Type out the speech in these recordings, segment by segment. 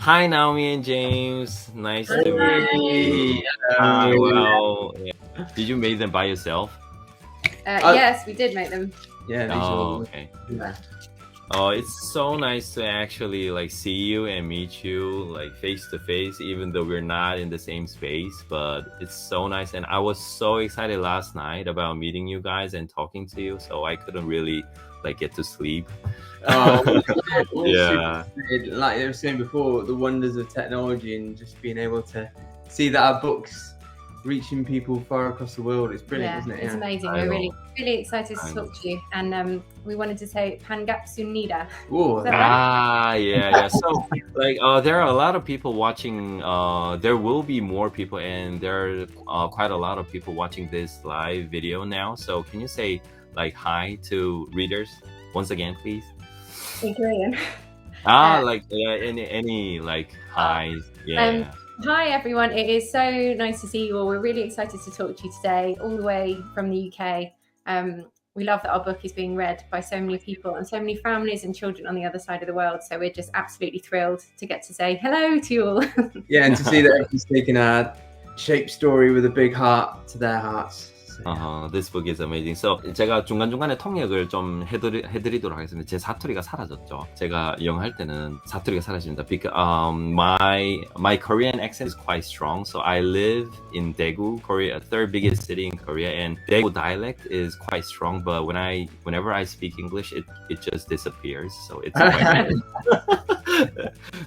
Hi, Naomi and James. Nice to meet you. Hi, well, yeah. Did you make them by yourself? Yes, we did make them. Yeah. Oh, okay. Oh, it's so nice to actually like see you and meet you like face to face, even though we're not in the same space. But it's so nice, and I was so excited last night about meeting you guys and talking to you. So I couldn't really like get to sleep. Yeah. Like I was saying before, the wonders of technology and just being able to see that our books reaching people far across the world. It's brilliant, isn't it? It's amazing. We're really excited to talk to you, and we wanted to say 반갑습니다. Yeah. So like there are a lot of people watching. There will be more people, and there are quite a lot of people watching this live video now. So can you say like hi to readers once again, please? In Korean. Like any like hi. Yeah. Hi everyone, it is so nice to see you all. We're really excited to talk to you today, all the way from the UK. We love that our book is being read by so many people and so many families and children on the other side of the world. So we're just absolutely thrilled to get to say hello to you all. Yeah, and to see that everyone's taken a shape story with a big heart to their hearts. This book is amazing. So 제가 중간중간에 통역을 좀 해드리도록 하겠습니다. 제 사투리가 사라졌죠. 제가 영어 할 때는 사투리가 사라집니다. Because my Korean accent is quite strong. So I live in Daegu, Korea, third biggest city in Korea, and Daegu dialect is quite strong. But whenever I speak English, it just disappears. So it's quite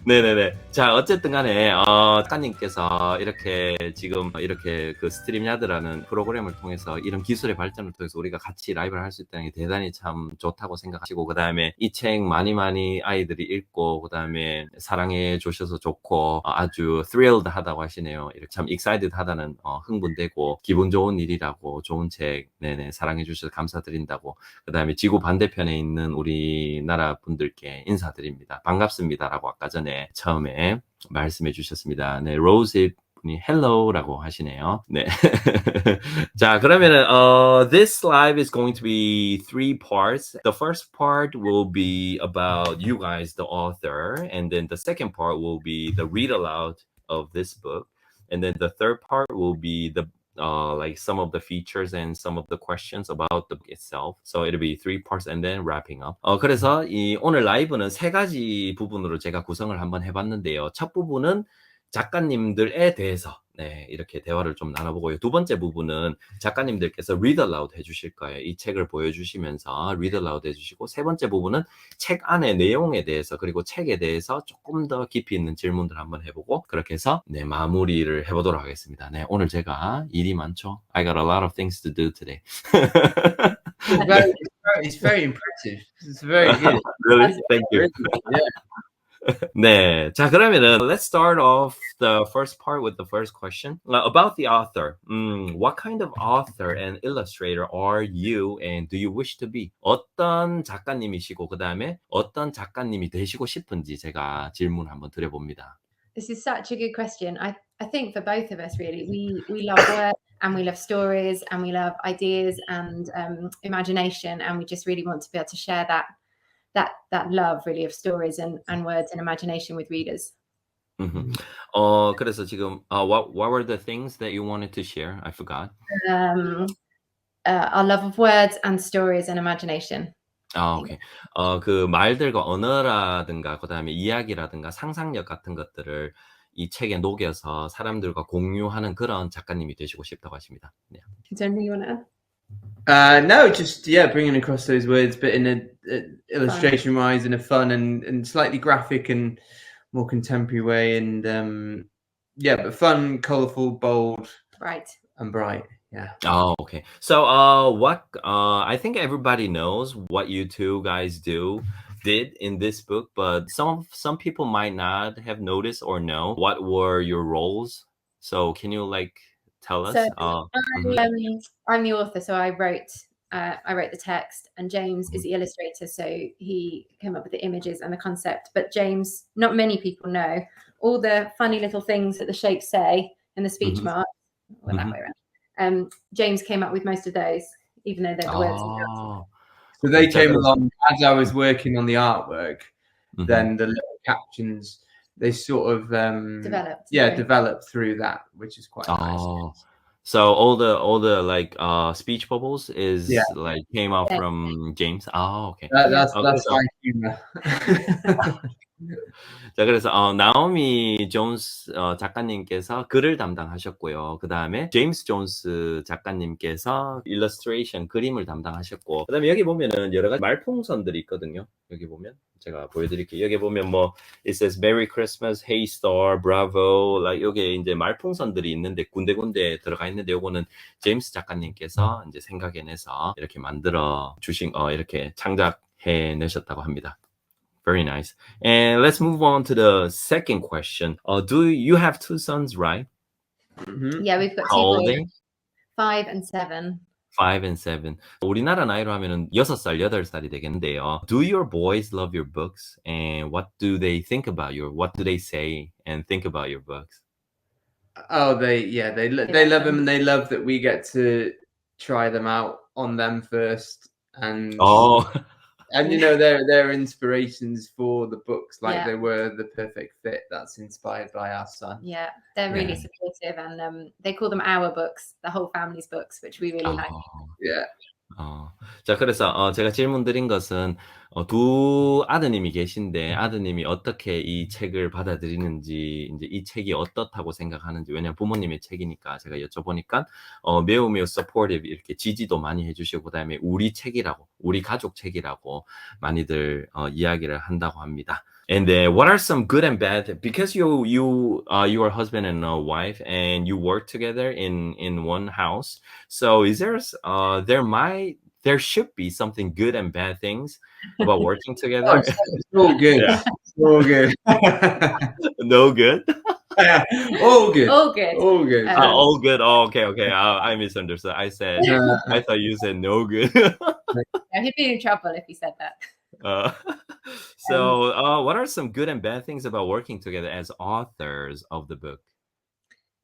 네네네. 자, 어쨌든 간에, 작가님께서 이렇게 지금 이렇게 그 스트림 야드라는 프로그램을 통해서 이런 기술의 발전을 통해서 우리가 같이 라이브를 할 수 있다는 게 대단히 참 좋다고 생각하시고, 그 다음에 이 책 많이 아이들이 읽고, 그 다음에 사랑해 주셔서 좋고, 아주 thrilled 하다고 하시네요. 이렇게 참 excited 하다는, 흥분되고, 기분 좋은 일이라고, 좋은 책, 네네, 사랑해 주셔서 감사드린다고, 그 다음에 지구 반대편에 있는 우리나라 분들께 인사드립니다. 반갑습니다. 라고 아까 전에 처음에 말씀해 주셨습니다. 네, 로즈 분이 hello라고 하시네요. 네. 자, 그러면은 this live is going to be 3 parts. The first part will be about you guys, the author, and then the second part will be the read aloud of this book, and then the third part will be the like some of the features and some of the questions about the book itself. So it'll be 3 parts and then wrapping up. 그래서 이 오늘 라이브는 3가지 부분으로 제가 구성을 한번 해봤는데요. 첫 부분은 작가님들에 대해서 네, 이렇게 대화를 좀 나눠보고요. 두 번째 부분은 작가님들께서 read aloud 해주실 거예요. 이 책을 보여주시면서 read aloud 해주시고, 세 번째 부분은 책 안의 내용에 대해서, 그리고 책에 대해서 조금 더 깊이 있는 질문들 한번 해보고, 그렇게 해서 네, 마무리를 해보도록 하겠습니다. 네, 오늘 제가 일이 많죠. I got a lot of things to do today. It's very impressive. It's very good. Really? Thank you. Yeah. 네, 자 그러면은 let's start off the first part with the first question about the author. What kind of author and illustrator are you, and do you wish to be? 어떤 작가님이시고 그 다음에 어떤 작가님이 되시고 싶은지 제가 질문 한번 드려봅니다. This is such a good question. I think for both of us, really, we love work and we love stories and we love ideas and imagination, and we just really want to be able to share that love really of stories and words and imagination with readers. 그래서 지금 what were the things that you wanted to share? I forgot. Our love of words and stories and imagination. 오케이. 그 말들과 언어라든가 그다음에 이야기라든가 상상력 같은 것들을 이 책에 녹여서 사람들과 공유하는 그런 작가님이 되시고 싶다고 하십니다. 네. Is there anything you want to add? No, just bringing across those words, but in a illustration wise, in a fun and slightly graphic and more contemporary way, and but fun, colorful, bold, and bright. Yeah. Oh, okay. So, what I think everybody knows what you two guys did in this book, but some people might not have noticed or know what were your roles. So, can you tell us? So, I'm the author, so I wrote the text, and James is the illustrator, so he came up with the images and the concept. But James, not many people know all the funny little things that the shapes say in the speech marks. Well, that way around. James came up with most of those, even though they're the words. So they came along as I was working on the artwork. Then the little captions they sort of develop through that, which is quite nice. So all the like speech bubbles is like came out from James. Okay. That's my humor. 자, 그래서 나오미 존스 작가님께서 글을 담당하셨고요. 그 다음에 제임스 존스 작가님께서 illustration 그림을 담당하셨고, 그 다음에 여기 보면은 여러 가지 말풍선들이 있거든요. 여기 보면 제가 보여드릴게요. 여기 보면 뭐 it says Merry Christmas, Hey Star, Bravo, like 여기 이제 말풍선들이 있는데 군데군데 들어가 있는데 요거는 제임스 작가님께서 이제 생각해내서 이렇게 만들어 주신 이렇게 창작해 내셨다고 합니다. Very nice. And let's move on to the second question. Do you have two sons, right? Mm-hmm. Yeah, we've got How two old boys, are they? 5 and 7. 5 and 7. 우리나라 나이로 하면은 6살, 8살이 되겠는데요. Do your boys love your books? And what do they think about what do they say and think about your books? Oh, they love them, and they love that we get to try them out on them first. And and you know, they're inspirations for the books, like they were the perfect fit. That's inspired by our son. Yeah, they're really supportive, and they call them our books, the whole family's books, which we really like. Yeah. 자, 그래서 제가 질문 드린 것은 두 아드님이 계신데 아드님이 어떻게 이 책을 받아들이는지, 이제 이 책이 어떻다고 생각하는지, 왜냐면 부모님의 책이니까 제가 여쭤보니까 매우 supportive, 이렇게 지지도 많이 해주시고, 그다음에 우리 책이라고, 우리 가족 책이라고 많이들 이야기를 한다고 합니다. And what are some good and bad? Because you are husband and wife, and you work together in one house. So is there should be something good and bad things about working together. It's all good. Yeah. It's all good. No good. All good. All good. All good. All good. Oh, okay. I misunderstood. I thought you said no good. He'd be in trouble if he said that. So what are some good and bad things about working together as authors of the book?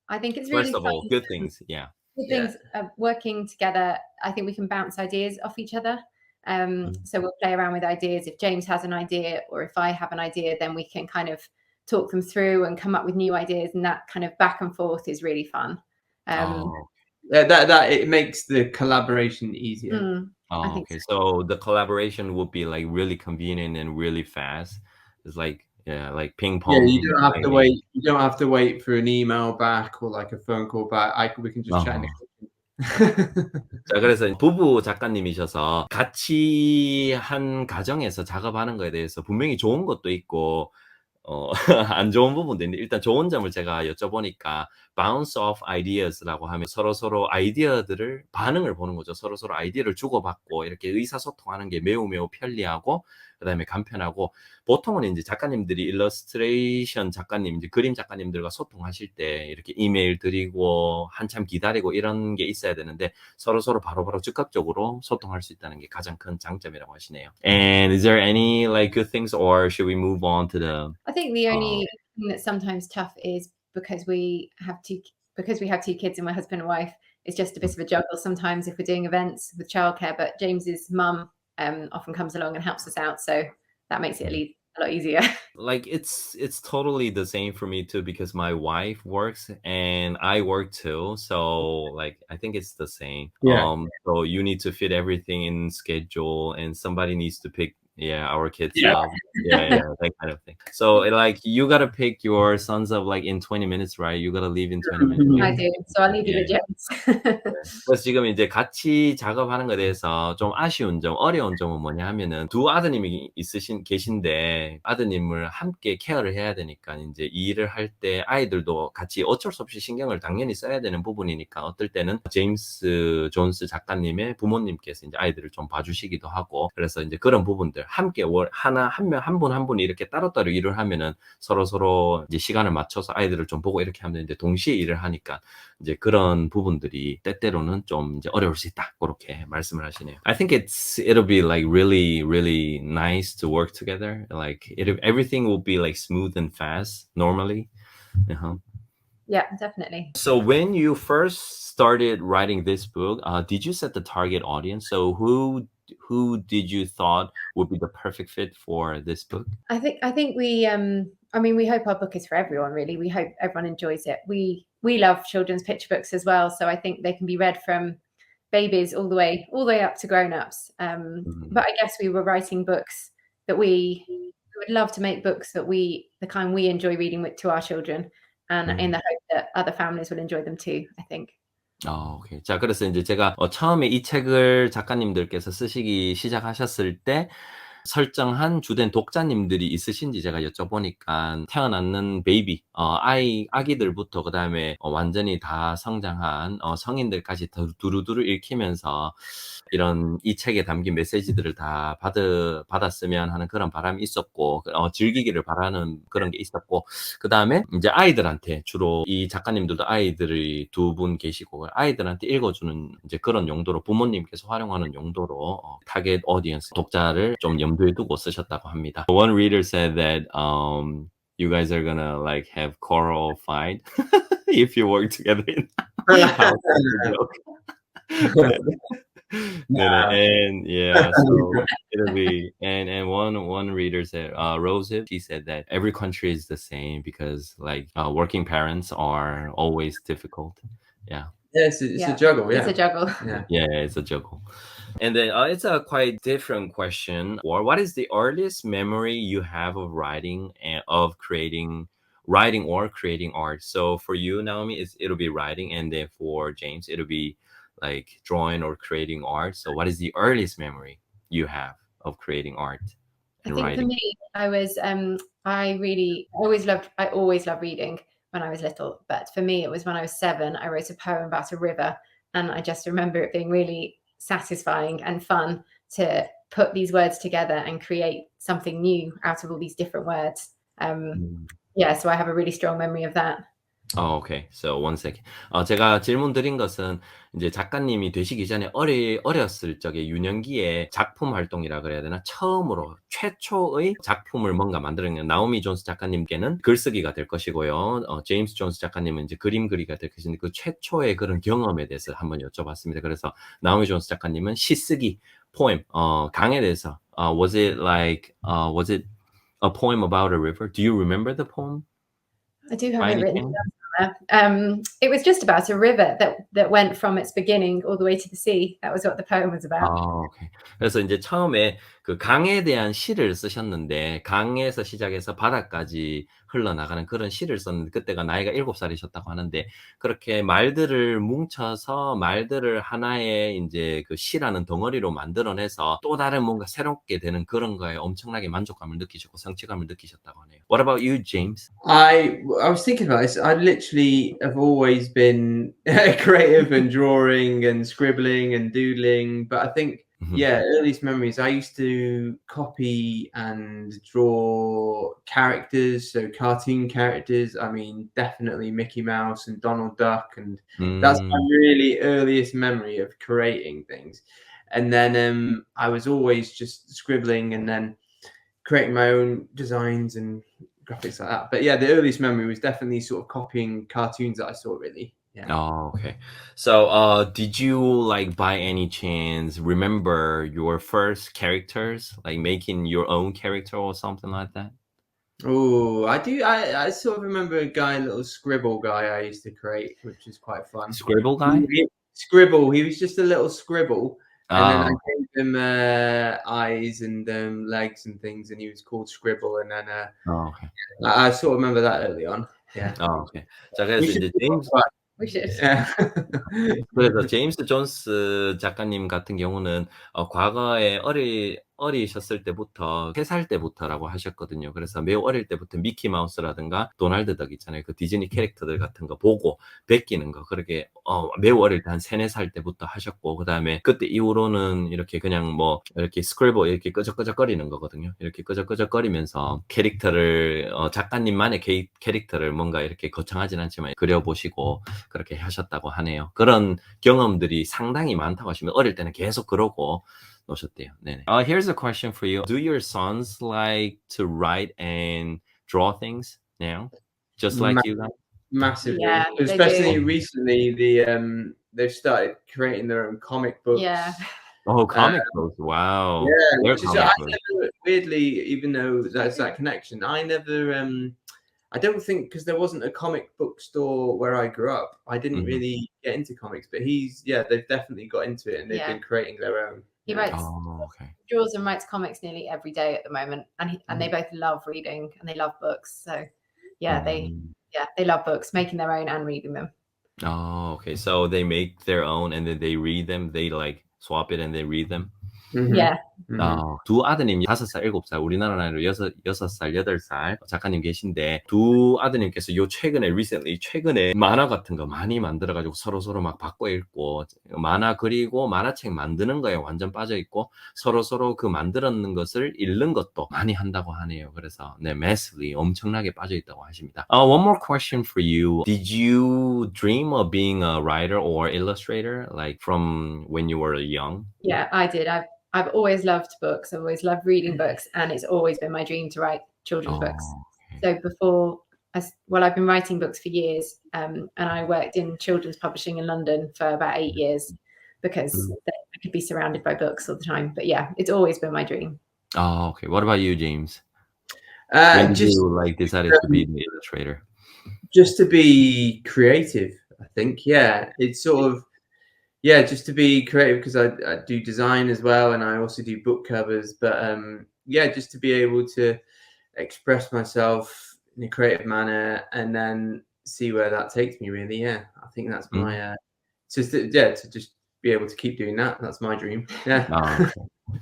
I think it's really First of all, good things. Yeah. Good things. Working together, I think we can bounce ideas off each other. So we'll play around with ideas. If James has an idea, or if I have an idea, then we can kind of talk them through and come up with new ideas, and that kind of back and forth is really fun. That it makes the collaboration easier. Okay. So the collaboration would be like really convenient and really fast. It's like ping pong. Yeah, you don't have to wait. You don't have to wait for an email back or like a phone call back. We can just chat in the kitchen. 자, 그래서 부부 작가님이셔서 같이 한 가정에서 작업하는 거에 대해서 분명히 좋은 것도 있고 안 좋은 부분도 있는데, 일단 좋은 점을 제가 여쭤보니까 bounce off ideas라고 하면 서로 아이디어들을 반응을 보는 거죠. 서로 아이디어를 주고받고 이렇게 의사소통하는 게 매우 편리하고, 그다음에 간편하고, 보통은 이제 작가님들이 일러스트레이션 작가님, 이제 그림 작가님들과 소통하실 때 이렇게 이메일 드리고 한참 기다리고 이런 게 있어야 되는데 서로 바로바로 즉각적으로 소통할 수 있다는 게 가장 큰 장점이라고 하시네요. And is there any like good things, or should we move on to the? I think the only thing that's sometimes tough is because we have two kids and my husband and wife, it's just a bit of a juggle sometimes if we're doing events with childcare. But James's mum often comes along and helps us out, so that makes it a lot easier. Like it's totally the same for me too, because my wife works and I work too, so like I think it's the same. So you need to fit everything in schedule, and somebody needs to pick our kids up, that kind of thing. So like you gotta pick your sons up like in 20 minutes, right? You gotta leave in 20 minutes. I do, so I'll leave you with James. 그래서 지금 이제 같이 작업하는 것에 대해서 좀 아쉬운 점, 어려운 점은 뭐냐 하면은 두 아드님이 계신데 아드님을 함께 케어를 해야 되니까 이제 이 일을 할 때 아이들도 같이 어쩔 수 없이 신경을 당연히 써야 되는 부분이니까 어떨 때는 제임스 존스 작가님의 부모님께서 이제 아이들을 좀 봐주시기도 하고, 그래서 이제 그런 부분들 함께 한 분 이렇게 따로따로 일을 하면은 서로 이제 시간을 맞춰서 아이들을 좀 보고 이렇게 하면 되는데 동시에 일을 하니까 이제 그런 부분들이 때때로는 좀 이제 어려울 수 있다, 그렇게 말씀을 하시네요. I think it'll be like really nice to work together. Like everything will be like smooth and fast normally. Yeah, definitely. So when you first started writing this book, did you set the target audience? So who who did you thought would be the perfect fit for this book? I think we I mean, we hope our book is for everyone, really. We hope everyone enjoys it. We love children's picture books as well, so I think they can be read from babies all the way up to grown-ups. But I guess we were writing books that we would love to make books that the kind we enjoy reading to our children, and in the hope that other families will enjoy them too, I think. 오케이. 자, 그래서 이제 제가 처음에 이 책을 작가님들께서 쓰시기 시작하셨을 때 설정한 주된 독자님들이 있으신지 제가 여쭤보니까 태어나는 베이비, 아기들부터 그 다음에 완전히 다 성장한 성인들까지 두루두루 읽히면서 이런 이 책에 담긴 메시지들을 다 받았으면 하는 그런 바람이 있었고, 즐기기를 바라는 그런 게 있었고, 그 다음에 이제 아이들한테 주로 이 작가님들도 아이들이 두 분 계시고, 아이들한테 읽어주는 이제 그런 용도로 부모님께서 활용하는 용도로 타겟 오디언스, 독자를 좀 염두에 두고 쓰셨다고 합니다. One reader said that you guys are gonna like have quarrel fight if you work together in house. And yeah, so it'll be and one reader said Rose, she said that every country is the same because like working parents are always difficult. Yeah. Yes, it's a juggle. Yeah, It's a juggle. Yeah, it's a juggle. And then it's a quite different question. Or what is the earliest memory you have of writing and of creating or creating art? So for you, Naomi, it'll be writing, and then for James, it'll be like drawing or creating art. So what is the earliest memory you have of creating art and I think writing? for me, I was I always loved reading when I was little, but for me it was when I was 7. I wrote a poem about a river, and I just remember it being really satisfying and fun to put these words together and create something new out of all these different words. So I have a really strong memory of that. Okay. So one second. 제가 질문 드린 것은 이제 작가님이 되시기 전에 어렸을 적에 유년기에 작품 활동이라 그래야 되나? 처음으로 최초의 작품을 뭔가 만드는 나오미 존스 작가님께는 글쓰기가 될 것이고요. 제임스 존스 작가님은 이제 그림 그리기가 될 것인데 그 최초의 그런 경험에 대해서 한번 여쭤봤습니다. 그래서 나오미 존스 작가님은 시쓰기, poem, 강에 대해서 was it a poem about a river? Do you remember the poem? I do have it written down. It was just about a river that went from its beginning all the way to the sea. That was what the poem was about. 오케이. 그래서 이제 처음에 그 강에 대한 시를 쓰셨는데 강에서 시작해서 바다까지 흘러나가는 그런 시를 썼는데 그때가 나이가 7살이셨다고 하는데 그렇게 말들을 뭉쳐서 말들을 하나의 이제 그 시라는 덩어리로 만들어내서 또 다른 뭔가 새롭게 되는 그런 거에 엄청나게 만족감을 느끼셨고 성취감을 느끼셨다고 하네요. What about you, James? I was thinking about this. I literally have always been creative and drawing and scribbling and doodling, but I think earliest memories, I used to copy and draw characters, so cartoon characters. I mean, definitely Mickey Mouse and Donald Duck, and that's my really earliest memory of creating things. And then I was always just scribbling and then creating my own designs and graphics like that. But yeah, the earliest memory was definitely sort of copying cartoons that I saw, really. Yeah. Oh, okay. So, did you like by any chance remember your first characters, like making your own character or something like that? Oh, I do. I sort of remember a little scribble guy I used to create, which is quite fun. Scribble guy? Scribble. He was just a little scribble. And then I Oh. gave him eyes and legs and things, and he was called Scribble. And then Okay. I sort of remember that early on. Yeah. Okay. 자, 그래서 이제 제임스 We should. Yeah. 그래서 제임스 존스 작가님 같은 경우는 과거에 어리셨을 때부터 3살 때부터라고 하셨거든요. 그래서 매우 어릴 때부터 미키 마우스라든가 도널드 덕 있잖아요. 그 디즈니 캐릭터들 같은 거 보고 베끼는 거 그렇게 매우 어릴 때 한 3-4살 때부터 하셨고 그다음에 그때 이후로는 이렇게 그냥 뭐 이렇게 스크래블 이렇게 끄적끄적거리는 거거든요. 이렇게 끄적끄적거리면서 캐릭터를 작가님만의 캐릭터를 뭔가 이렇게 거창하진 않지만 그려보시고 그렇게 하셨다고 하네요. 그런 경험들이 상당히 많다고 하시면 어릴 때는 계속 그러고 노셨대요. 네네. Here's a question for you. Do your sons like to write and draw things now? Just like you guys? Massively. Yeah, they Especially do. recently, they've started creating their own comic books. Yeah. Oh, comic books. Wow. Yeah, They're which is, comic I books. never, weirdly, even though that's that connection, I never, I don't think, because there wasn't a comic book store where I grew up, I didn't really get into comics, but they've definitely got into it and they've been creating their own. He writes, Oh, okay. draws and writes comics nearly every day at the moment, and they both love reading and they love books. So they love books, making their own and reading them. Oh, okay. So they make their own and then they read them. They like swap it and they read them. Yeah. 두 아드님 5살, 7살, 우리나라 나이로 6살, 8살 작가님 계신데 두 아드님께서 최근에 만화 같은 거 많이 만들어가지고 서로 막 바꿔 읽고 만화 그리고 만화책 만드는 거에 완전 빠져있고 서로 그 만들었는 것을 읽는 것도 많이 한다고 하네요. 그래서 massively 엄청나게 빠져있다고 하십니다. One more question for you. Did you dream of being a writer or illustrator like from when you were young? Yeah, I did. I've always loved books. I've always loved reading books, and it's always been my dream to write children's books. Okay. So I've been writing books for years, and I worked in children's publishing in London for about 8 years because I could be surrounded by books all the time. But yeah, it's always been my dream. Oh, okay. What about you, James? When did you decided to be the illustrator? Just to be creative, I think. Yeah, it's sort of. Yeah, just to be creative because I do design as well, and I also do book covers. But just to be able to express myself in a creative manner and then see where that takes me. Really, yeah, I think that's my to just be able to keep doing that. That's my dream. Yeah.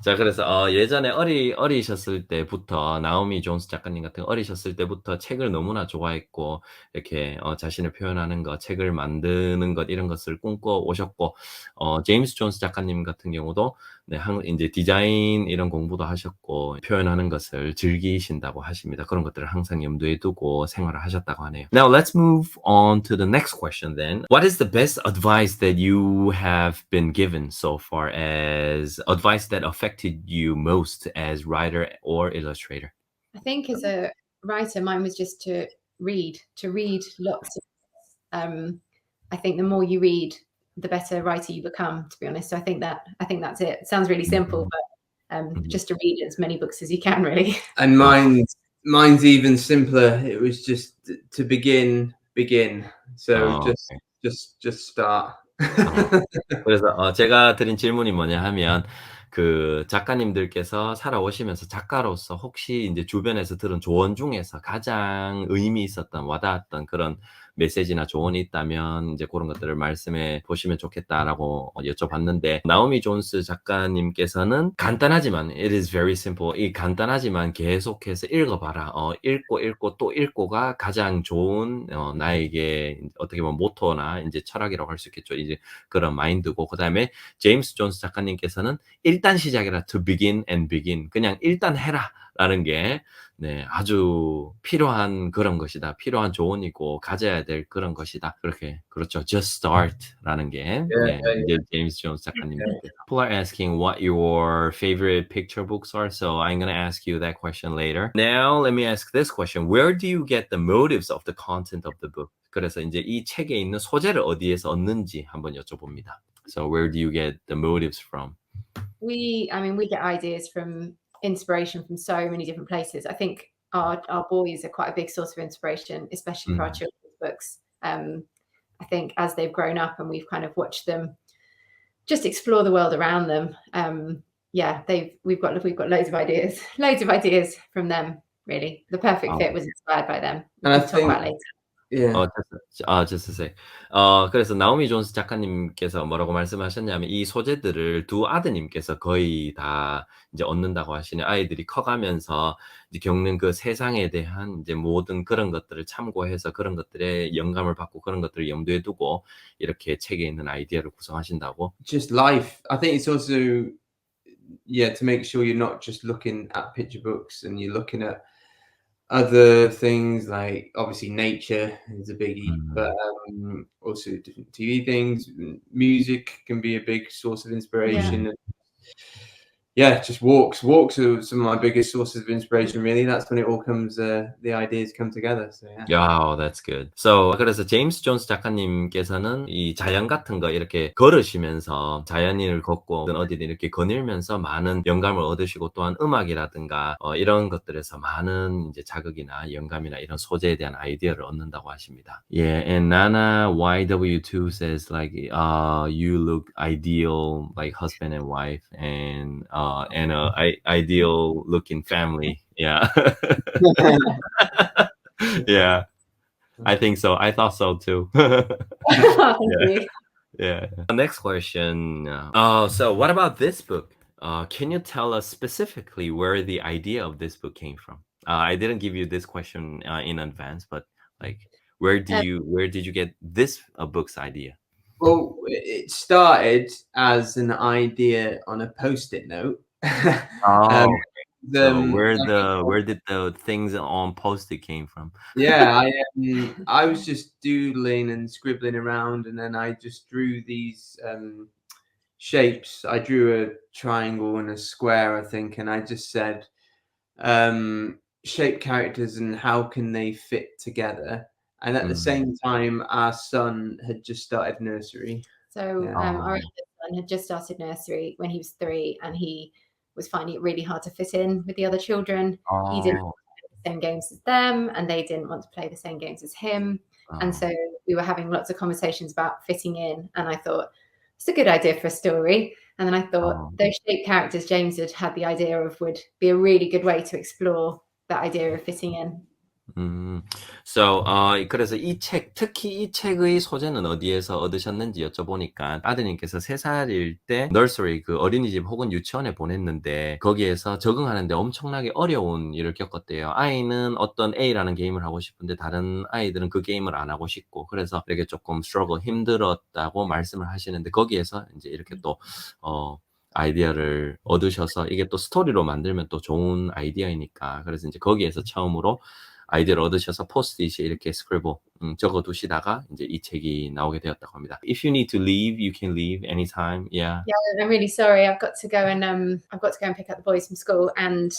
자, 그래서 예전에 어리셨을 때부터 나오미 존스 작가님 같은 어리셨을 때부터 책을 너무나 좋아했고 이렇게 자신을 표현하는 것, 책을 만드는 것 이런 것을 꿈꿔 오셨고 제임스 존스 작가님 같은 경우도 이제 디자인 이런 공부도 하셨고 표현하는 것을 즐기신다고 하십니다. 그런 것들을 항상 염두에 두고 생활을 하셨다고 하네요. Now let's move on to the next question then. What is the best advice that you have been given so far as advice that affected you most as writer or illustrator? I think as a writer, mine was just to read lots of I think the more you read, the better writer you become, to be honest. So I think that's it. It sounds really simple, but just to read as many books as you can, really. And mine's even simpler. It was just to begin. So just start. 그래서 제가 드린 질문이 뭐냐 하면 그 작가님들께서 살아오시면서 작가로서 혹시 이제 주변에서 들은 조언 중에서 가장 의미 있었던 와닿았던 그런 메시지나 조언이 있다면 이제 그런 것들을 말씀해 보시면 좋겠다라고 여쭤봤는데 나오미 존스 작가님께서는 간단하지만 it is very simple 이 간단하지만 계속해서 읽어봐라 읽고 또 읽고가 가장 좋은 나에게 어떻게 보면 모토나 이제 철학이라고 할 수 있겠죠. 이제 그런 마인드고 그다음에 제임스 존스 작가님께서는 일단 시작해라 to begin and begin 그냥 일단 해라 라는 게 아주 필요한 그런 것이다. 필요한 조언이고 가져야 될 그런 것이다. 그렇죠. Just start 라는 게 이제 제임스 존스 작가님께서 People are asking what your favorite picture books are, so I'm going to ask you that question later. Now let me ask this question. Where do you get the motives of the content of the book? 그래서 이제 이 책에 있는 소재를 어디에서 얻는지 한번 여쭤봅니다. So where do you get the motives from? We get ideas from inspiration from so many different places. I think our boys are quite a big source of inspiration, especially for our children's books. I think as they've grown up and we've kind of watched them just explore the world around them. We've got loads of ideas from them. Really, the perfect fit was inspired by them. And We'll talk about later. Yeah. just a sec. 그래서 나오미 존스 작가님께서 뭐라고 말씀하셨냐면 이 소재들을 두 아드님께서 거의 다 이제 얻는다고 하시네. 아이들이 커가면서 이제 겪는 그 세상에 대한 이제 모든 그런 것들을 참고해서 그런 것들에 영감을 받고 그런 것들을 염두에 두고 이렇게 책에 있는 아이디어를 구성하신다고. Just life. I think it's also to make sure you're not just looking at picture books and you're looking at other things like obviously nature is a biggie, but also different TV things. Music can be a big source of inspiration. yeah, just walks. Walks are some of my biggest sources of inspiration. Really, that's when it all comes. The ideas come together. So yeah. Oh, that's good. So, 그래서 제임스 존스 작가님께서는 이 자연 같은 거 이렇게 걸으시면서 자연인을 걷고 어디든 이렇게 거닐면서 많은 영감을 얻으시고 또한 음악이라든가 이런 것들에서 많은 이제 자극이나 영감이나 이런 소재에 대한 아이디어를 얻는다고 하십니다. Yeah, and Nana YW2 says like, you look ideal like husband and wife and ideal looking family. Yeah. Yeah, I think so. I thought so too. Thank you. Yeah. Next question. So what about this book? Can you tell us specifically where the idea of this book came from? I didn't give you this question in advance, but like, where did you get this book's idea? Well, it started as an idea on a post-it note. Oh, so I where did the things on Post-it came from? yeah, I was just doodling and scribbling around, and then I just drew these shapes. I drew a triangle and a square, I think, and I just said, shape characters and how can they fit together. And at the same time, our son had just started nursery. So Yeah. our eldest son had just started nursery when he was 3, and he was finding it really hard to fit in with the other children. He didn't want to play the same games as them, and they didn't want to play the same games as him. And so we were having lots of conversations about fitting in, and I thought, it's a good idea for a story. And then I thought those shape characters James had the idea of would be a really good way to explore that idea of fitting in. So, 그래서 이 책, 특히 이 책의 소재는 어디에서 얻으셨는지 여쭤보니까 아드님께서 3살일 때 nursery, 그 어린이집 혹은 유치원에 보냈는데 거기에서 적응하는데 엄청나게 어려운 일을 겪었대요. 아이는 어떤 A라는 게임을 하고 싶은데 다른 아이들은 그 게임을 안 하고 싶고 그래서 이렇게 조금 struggle, 힘들었다고 말씀을 하시는데 거기에서 이제 이렇게 또, 아이디어를 얻으셔서 이게 또 스토리로 만들면 또 좋은 아이디어이니까 그래서 이제 거기에서 처음으로 아이디어를 얻으셔서 포스트잇에 이렇게 스크리블 적어두시다가 이제 이 책이 나오게 되었다고 합니다. If you need to leave, you can leave anytime. Yeah. Yeah, I'm really sorry. I've got to go and pick up the boys from school, and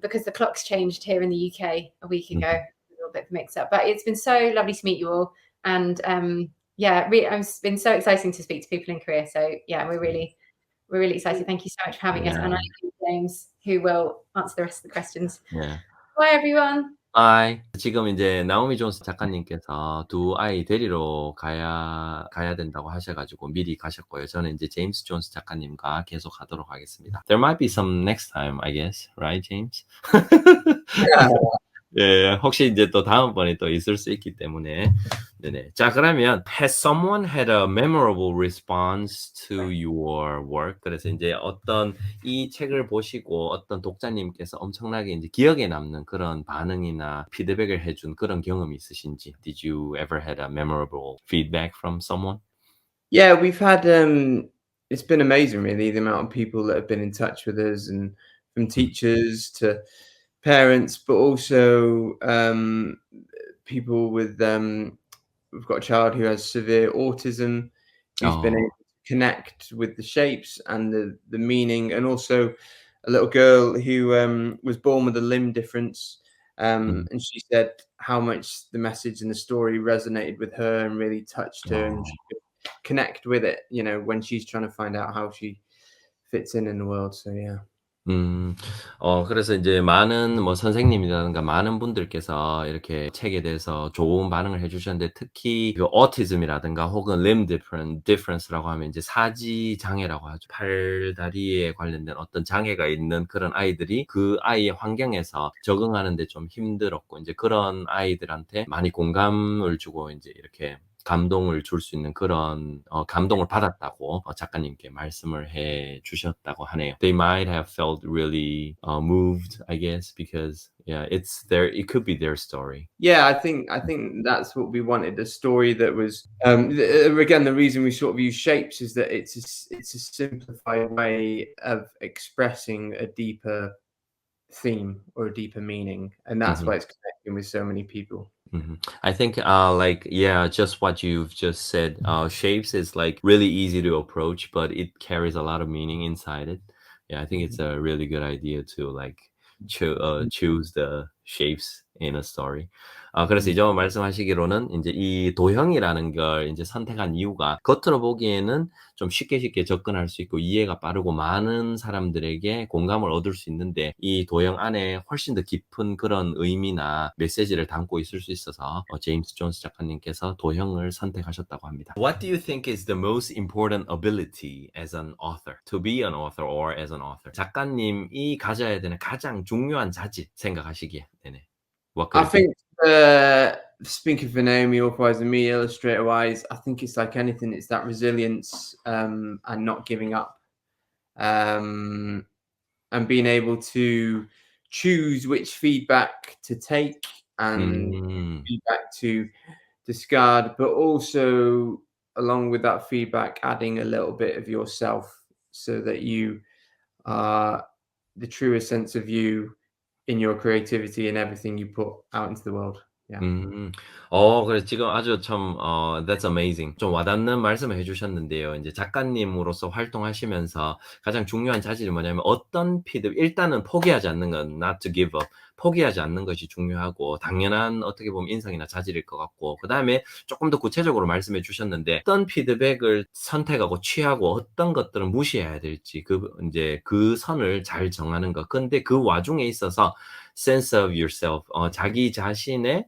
because the clocks changed here in the UK a week ago, a little bit mixed up. But it's been so lovely to meet you all, and yeah, it's been so exciting to speak to people in Korea. So yeah, we're really excited. Thank you so much for having us, and I thank James, who will answer the rest of the questions. Yeah. Bye, everyone. Hi. 지금 이제 나오미 존스 작가님께서 두 아이 데리러 가야 된다고 하셔가지고 미리 가셨고요. 저는 이제 제임스 존스 작가님과 계속 하도록 하겠습니다. There might be some next time, I guess, right, James? Yeah. 예, 혹시 이제 또 다음번에 또 있을 수 있기 때문에. 네네. 자, 그러면 has someone had a memorable response to your work? 그래서 이제 어떤 이 책을 보시고 어떤 독자님께서 엄청나게 이제 기억에 남는 그런 반응이나 피드백을 해준 그런 경험이 있으신지? Did you ever had a memorable feedback from someone? Yeah, we've had it's been amazing really, the amount of people that have been in touch with us, and from teachers to parents, but also people with we've got a child who has severe autism who's been able to connect with the shapes and the meaning, and also a little girl who was born with a limb difference, and she said how much the message and the story resonated with her and really touched her, and she could connect with it, you know, when she's trying to find out how she fits in the world. So yeah. 그래서 이제 많은 뭐 선생님이라든가 많은 분들께서 이렇게 책에 대해서 좋은 반응을 해주셨는데 특히 그 autism이라든가 혹은 limb difference라고 하면 이제 사지 장애라고 하죠. 팔, 다리에 관련된 어떤 장애가 있는 그런 아이들이 그 아이의 환경에서 적응하는데 좀 힘들었고 이제 그런 아이들한테 많이 공감을 주고 이제 이렇게 감동을 줄 수 있는 그런 감동을 받았다고 작가님께 말씀을 해 주셨다고 하네요. They might have felt really moved, I guess, because yeah, it could be their story. Yeah, I think that's what we wanted, a story that was again, the reason we sort of use shapes is that it's a simplified way of expressing a deeper theme or a deeper meaning, and that's why it's connecting with so many people. I think just what you've just said, shapes is like really easy to approach, but it carries a lot of meaning inside it. Yeah, I think it's a really good idea to like choose the shapes in a story. 그래서 이제 말씀하시기로는 이제 이 도형이라는 걸 이제 선택한 이유가 겉으로 보기에는 좀 쉽게 접근할 수 있고 이해가 빠르고 많은 사람들에게 공감을 얻을 수 있는데 이 도형 안에 훨씬 더 깊은 그런 의미나 메시지를 담고 있을 수 있어서 제임스 존스 작가님께서 도형을 선택하셨다고 합니다. What do you think is the most important ability as an author? To be an author or as an author? 작가님이 가져야 되는 가장 중요한 자질 생각하시기에. 네네. What could I it be? think, speaking for Naomi, author-wise, and me, illustrator-wise, I think it's like anything. It's that resilience and not giving up, and being able to choose which feedback to take and feedback to discard, but also along with that feedback, adding a little bit of yourself so that you are the truest sense of you in your creativity and everything you put out into the world. Yeah. 그래 지금 아주 참 that's amazing. 좀 와닿는 말씀을 해주셨는데요. 이제 작가님으로서 활동하시면서 가장 중요한 자질이 뭐냐면 어떤 일단은 포기하지 않는 건 not to give up. 포기하지 않는 것이 중요하고 당연한 어떻게 보면 인성이나 자질일 것 같고 그 다음에 조금 더 구체적으로 말씀해 주셨는데 어떤 피드백을 선택하고 취하고 어떤 것들은 무시해야 될지 이제 그 선을 잘 정하는 것. 근데 그 와중에 있어서 sense of yourself, 자기 자신의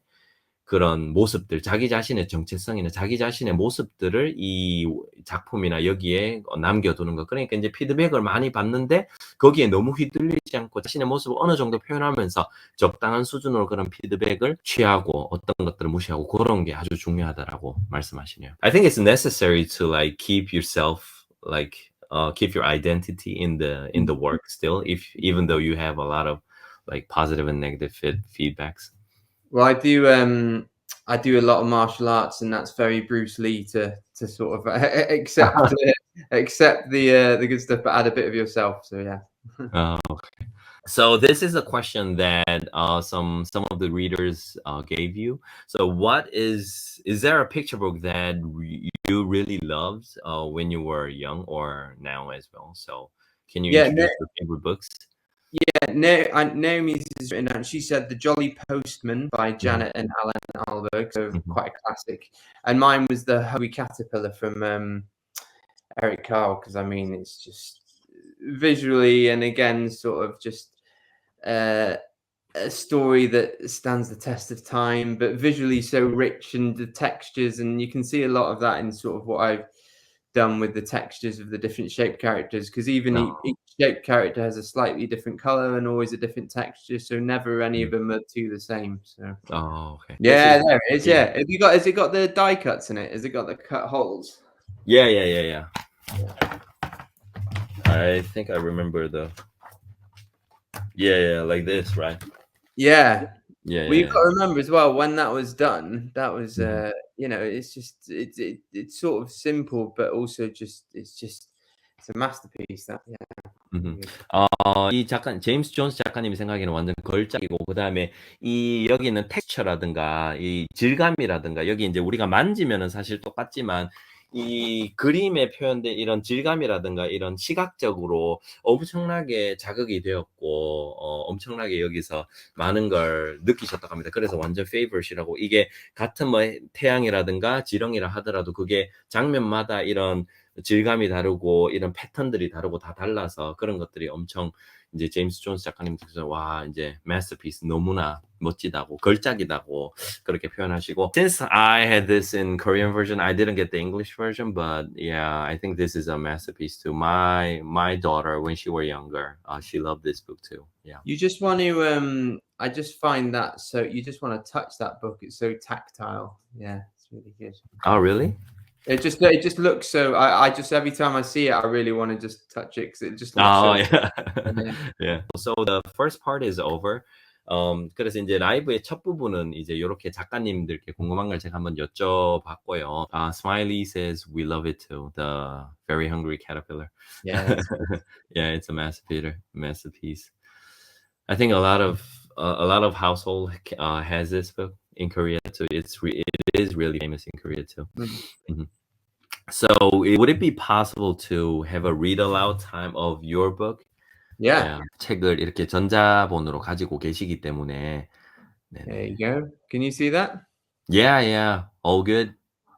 그런 모습들, 자기 자신의 정체성이나 자기 자신의 모습들을 이 작품이나 여기에 남겨두는 것. 그러니까 이제 피드백을 많이 받는데 거기에 너무 휘둘리지 않고 자신의 모습을 어느 정도 표현하면서 적당한 수준으로 그런 피드백을 취하고 어떤 것들을 무시하고 그런 게 아주 중요하다라고 말씀하시네요. I think it's necessary to like keep yourself like keep your identity in the work still, even though you have a lot of like positive and negative feedbacks. Well, I do a lot of martial arts, and that's very Bruce Lee to sort of accept the good stuff, but add a bit of yourself. So yeah. Okay. So this is a question that some of the readers gave you. So what is there a picture book that you really loved when you were young or now as well? So can you introduce your favorite books? Yeah, Naomi's is written down. She said The Jolly Postman by Janet and Alan Alberg, so quite a classic. And mine was The Hungry Caterpillar from Eric Carle, because I mean it's just visually and again sort of just a story that stands the test of time, but visually so rich, and the textures, and you can see a lot of that in sort of what I've done with the textures of the different shaped characters, because even each shaped character has a slightly different color and always a different texture, so never any of them are two the same. So okay. yeah, there it is. Yeah, has it got the die cuts in it? Has it got the cut holes? Yeah. I think I remember like this, right? Yeah. Yeah. Well, you've got to remember as well, when that was done, that was it's just it's sort of simple, but also it's a masterpiece. That 이 제임스 존스 작가님이 생각에는 완전 걸작이고, 그 다음에 여기 있는 텍스처라든가 이 질감이라든가, 여기 이제 우리가 만지면은 사실 똑같지만 이 그림에 표현된 이런 질감이라든가 이런 시각적으로 엄청나게 자극이 되었고, 엄청나게 여기서 많은 걸 느끼셨다고 합니다. 그래서 완전 favorite이라고. 이게 같은 뭐 태양이라든가 지렁이라 하더라도 그게 장면마다 이런 질감이 다르고 이런 패턴들이 다르고 다 달라서 그런 것들이 엄청 이제 제임스 존스 작가님께서 와 이제 masterpiece, 너무나 멋지다고, 걸작이다고 그렇게 표현하시고. Since I had this in Korean version, I didn't get the English version, but yeah, I think this is a masterpiece too. My daughter, when she were younger, she loved this book too. Yeah. you just want to I just find that so you just want to touch that book. It's so tactile. Yeah, it's really good. Oh, really? It just looks so. I just every time I see it, I really want to just touch it because it just looks yeah. So the first part is over. 그래서 이제 라이브의 첫 부분은 이제 이렇게 작가님들께 궁금한 걸 제가 한번 여쭤봤고요. Smiley says we love it too. The very hungry caterpillar. Yeah. Yeah, it's a masterpiece. I think a lot of household has this book in Korea too. It is really famous in Korea too. Mm-hmm. So would it be possible to have a read aloud time of your book Yeah. 책을 이렇게 전자본으로 가지고 계시기 때문에. There 네네. you go. Can you see that? Yeah. All good.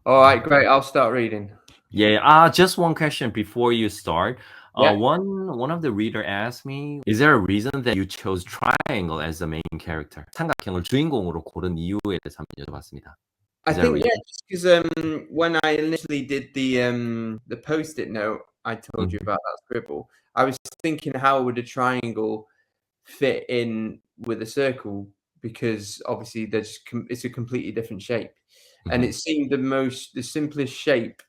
All right, great. I'll start reading. Yeah. Just one question before you start. Yeah. One of the reader asked me, is there a reason that you chose triangle as the main character? 삼각형을 주인공으로 고른 이유에 대해서 한번 여쭤봤습니다. I Is there a think reason? just because when I initially did the post-it note I told you about that scribble, I was thinking how would a triangle fit in with a circle, because obviously it's a completely different shape, and it seemed the simplest shape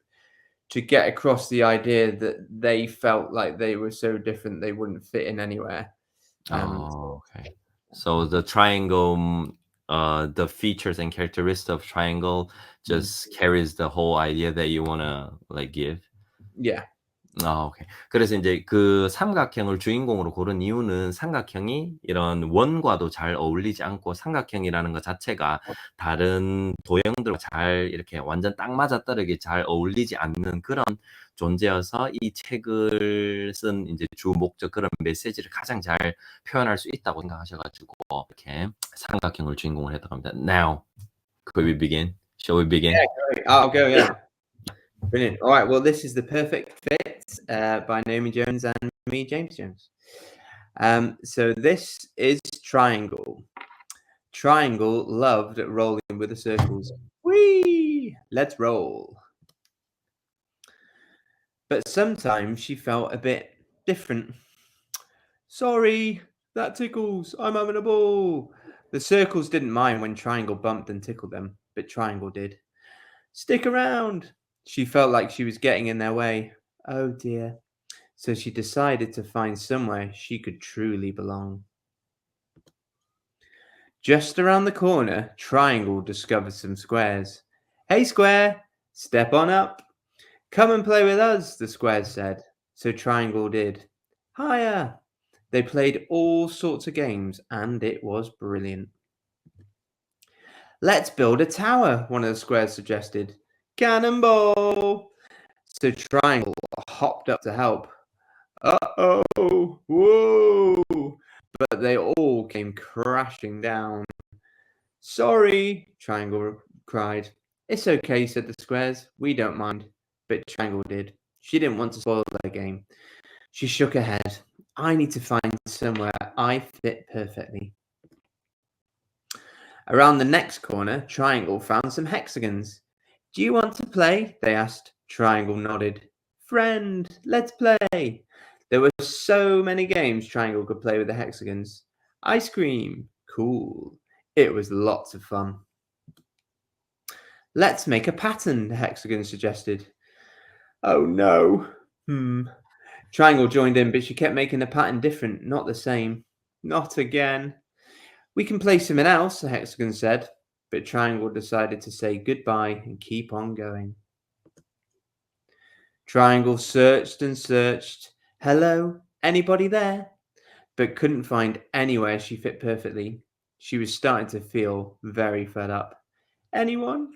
to get across the idea that they felt like they were so different they wouldn't fit in anywhere. Okay. So the triangle, the features and characteristics of triangle just carries the whole idea that you wanna like give. Yeah. 오케이. 그래서 이제 그 삼각형을 주인공으로 고른 이유는 삼각형이 이런 원과도 잘 어울리지 않고 삼각형이라는 것 자체가 다른 도형들과 잘 이렇게 완전 딱 맞아떨어지게 잘 어울리지 않는 그런 존재여서 이 책을 쓴 이제 주 목적 그런 메시지를 가장 잘 표현할 수 있다고 생각하셔가지고 이렇게 삼각형을 주인공으로 했다고 합니다. Now, could we begin? Shall we begin? Yeah, great. I'll go. Yeah. Brilliant. All right. Well, this is The Perfect Fit by Naomi Jones and me, James Jones. So this is Triangle. Triangle loved rolling with the circles. Whee! Let's roll. But sometimes she felt a bit different. Sorry, that tickles. I'm having a ball. The circles didn't mind when Triangle bumped and tickled them, but Triangle did. Stick around. She felt like she was getting in their way. Oh dear. So she decided to find somewhere she could truly belong. Just around the corner, Triangle discovered some squares. Hey, Square, step on up. Come and play with us, the squares said. So Triangle did. Hiya. They played all sorts of games, and it was brilliant. Let's build a tower, one of the squares suggested. Cannonball! So Triangle hopped up to help. Uh-oh! Whoa! But they all came crashing down. Sorry, Triangle cried. It's okay, said the squares. We don't mind. But Triangle did. She didn't want to spoil their game. She shook her head. I need to find somewhere I fit perfectly. Around the next corner, Triangle found some hexagons. Do you want to play? They asked. Triangle nodded. Friend, let's play. There were so many games Triangle could play with the hexagons. Ice cream. Cool. It was lots of fun. Let's make a pattern, the hexagon suggested. Oh no. Triangle joined in, but she kept making the pattern different, not the same. Not again. We can play something else, the hexagon said, but Triangle decided to say goodbye and keep on going. Triangle searched and searched. Hello, anybody there? But couldn't find anywhere she fit perfectly. She was starting to feel very fed up. Anyone?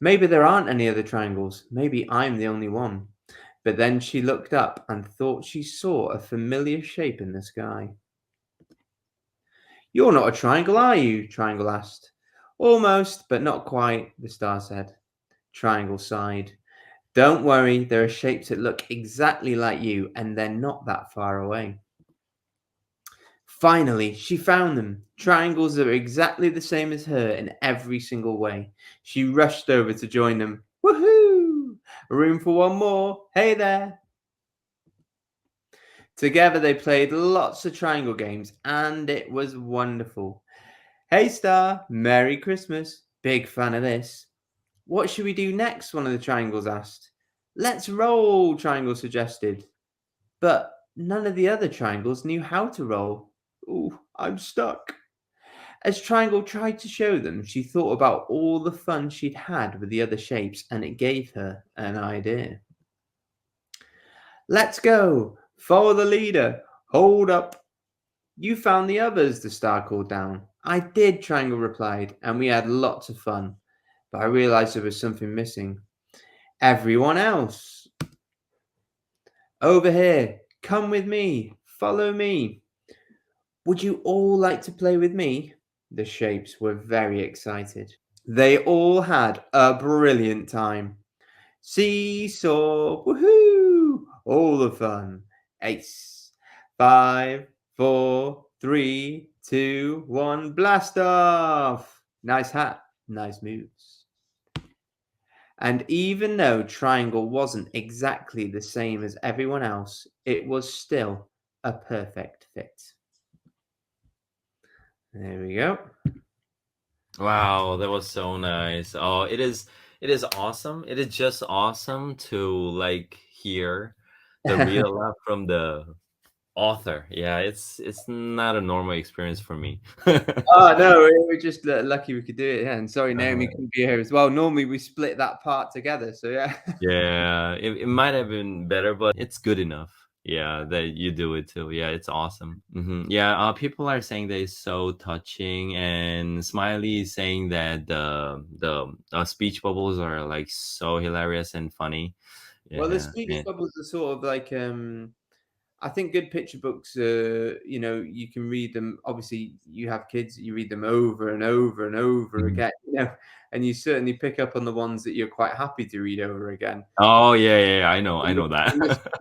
Maybe there aren't any other triangles. Maybe I'm the only one. But then she looked up and thought she saw a familiar shape in the sky. You're not a triangle, are you? Triangle asked. Almost, but not quite, the star said. Triangle sighed. Don't worry, there are shapes that look exactly like you, and they're not that far away. Finally, she found them. Triangles that were exactly the same as her in every single way. She rushed over to join them. Woohoo! Room for one more. Hey there. Together they played lots of triangle games, and it was wonderful. Hey Star, Merry Christmas. Big fan of this. What should we do next? One of the triangles asked. Let's roll, Triangle suggested. But none of the other triangles knew how to roll. Ooh, I'm stuck. As Triangle tried to show them, she thought about all the fun she'd had with the other shapes, and it gave her an idea. Let's go. Follow the leader. Hold up. You found the others, the star called down. I did, Triangle replied, and we had lots of fun. But I realized there was something missing. Everyone else. Over here. Come with me. Follow me. Would you all like to play with me? The shapes were very excited. They all had a brilliant time. Seesaw, woohoo! All the fun. Ace. 5, 4, 3, 2, 1, blast off! Nice hat, nice moves. And even though Triangle wasn't exactly the same as everyone else, it was still a perfect fit. There we go. Wow, that was so nice. Oh, it is awesome. It is just awesome to like hear the real love from the author. Yeah, it's not a normal experience for me. Oh no, we're just lucky we could do it. Yeah, and sorry, Naomi couldn't be here as well. Normally we split that part together, so yeah. Yeah, it might have been better, but it's good enough. Yeah, that you do it too. Yeah, it's awesome. Yeah, people are saying that it's so touching, and Smiley is saying that the speech bubbles are like so hilarious and funny. Well, the Yeah, speech bubbles are sort of like I think good picture books, you know, you can read them. Obviously, you have kids, you read them over and over and over again, you know, and you certainly pick up on the ones that you're quite happy to read over again. Oh yeah, I know that.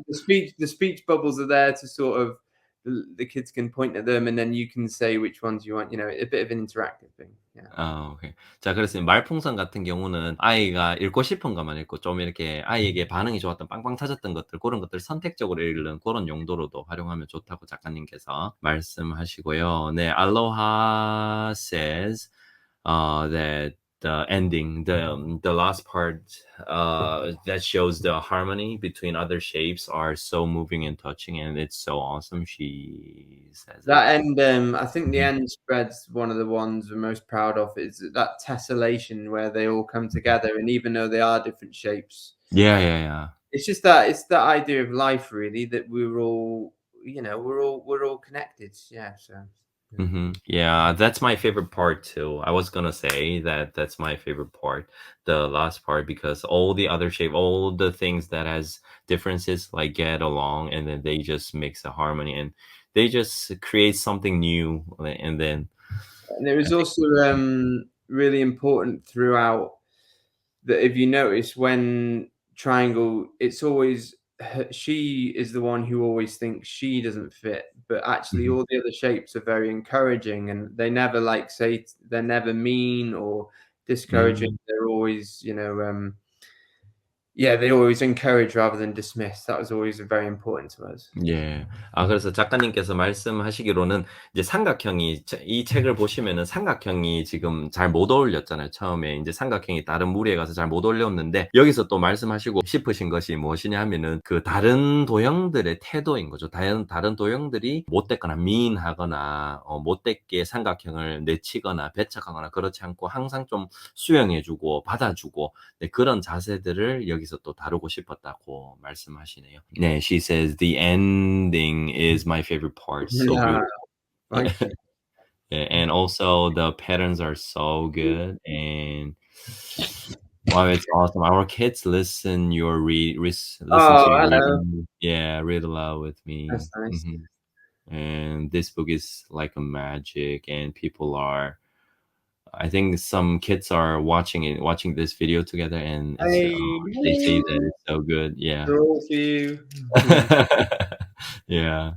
The speech bubbles are there to sort of the kids can point at them, and then you can say which ones you want. You know, a bit of an interactive thing. Yeah. 오케이. 자, 그래서 말풍선 같은 경우는 아이가 읽고 싶은 것만 읽고 좀 이렇게 아이에게 반응이 좋았던 빵빵 터졌던 것들 그런 것들 선택적으로 읽는 그런 용도로도 활용하면 좋다고 작가님께서 말씀하시고요. 네, Aloha says that the ending, the last part that shows the harmony between other shapes are so moving and touching, and it's so awesome. She says that end. I think the end spread's one of the ones we're most proud of. Is that tessellation where they all come together, and even though they are different shapes, yeah. It's just that idea of life, really, that we're all, you know, we're all connected. Yeah. So. Yeah, that's my favorite part too. I was gonna say that's my favorite part, the last part, because all the other shape, all the things that has differences like get along, and then they just mix a harmony, and they just create something new, and then. And it was also really important throughout that if you notice when Triangle, it's always she is the one who always thinks she doesn't fit, but actually all the other shapes are very encouraging, and they never like say they're never mean or discouraging. They're always, you know, they always encourage rather than dismiss. That was always very important to us. 예. 그래서 작가님께서 말씀하시기로는 이제 삼각형이 이 책을 보시면은 삼각형이 지금 잘 못 어울렸잖아요. 처음에 이제 삼각형이 다른 무리에 가서 잘 못 어울렸는데 여기서 또 말씀하시고 싶으신 것이 무엇이냐 하면은 그 다른 도형들의 태도인 거죠. 다른 도형들이 못됐거나 미인하거나 못됐게 삼각형을 내치거나 배척하거나 그렇지 않고 항상 좀 수용해주고 받아주고 네, 그런 자세들을 여기서 또 다루고 싶었다고 말씀하시네요. 네, she says the ending is my favorite part. So good. Yeah, and also the patterns are so good, and wow, it's awesome. Our kids listen to your reading. Yeah, read aloud with me. That's nice. And this book is like a magic, and people are. I think some kids are watching this video together, and they say that it's so good. Yeah. Yeah.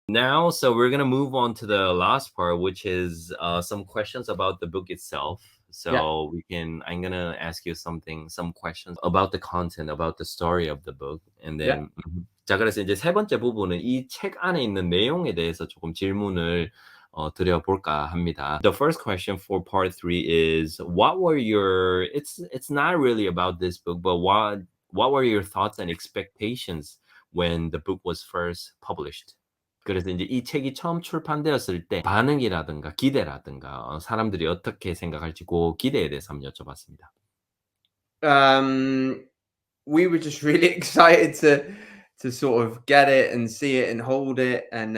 Now, so we're gonna move on to the last part, which is some questions about the book itself. So I'm gonna ask you some questions about the content, about the story of the book, and then. 자, 그래서 이제 세 번째 부분은 이 책 안에 있는 내용에 대해서 조금 질문을 드려볼까 합니다. The first question for part 3 is what were your it's not really about this book, but what were your thoughts and expectations when the book was first published? 그래서 이제 이 책이 처음 출판되었을 때 반응이라든가 기대라든가 사람들이 어떻게 생각할지 그 기대에 대해서 한번 여쭤봤습니다. We were just really excited to sort of get it and see it and hold it and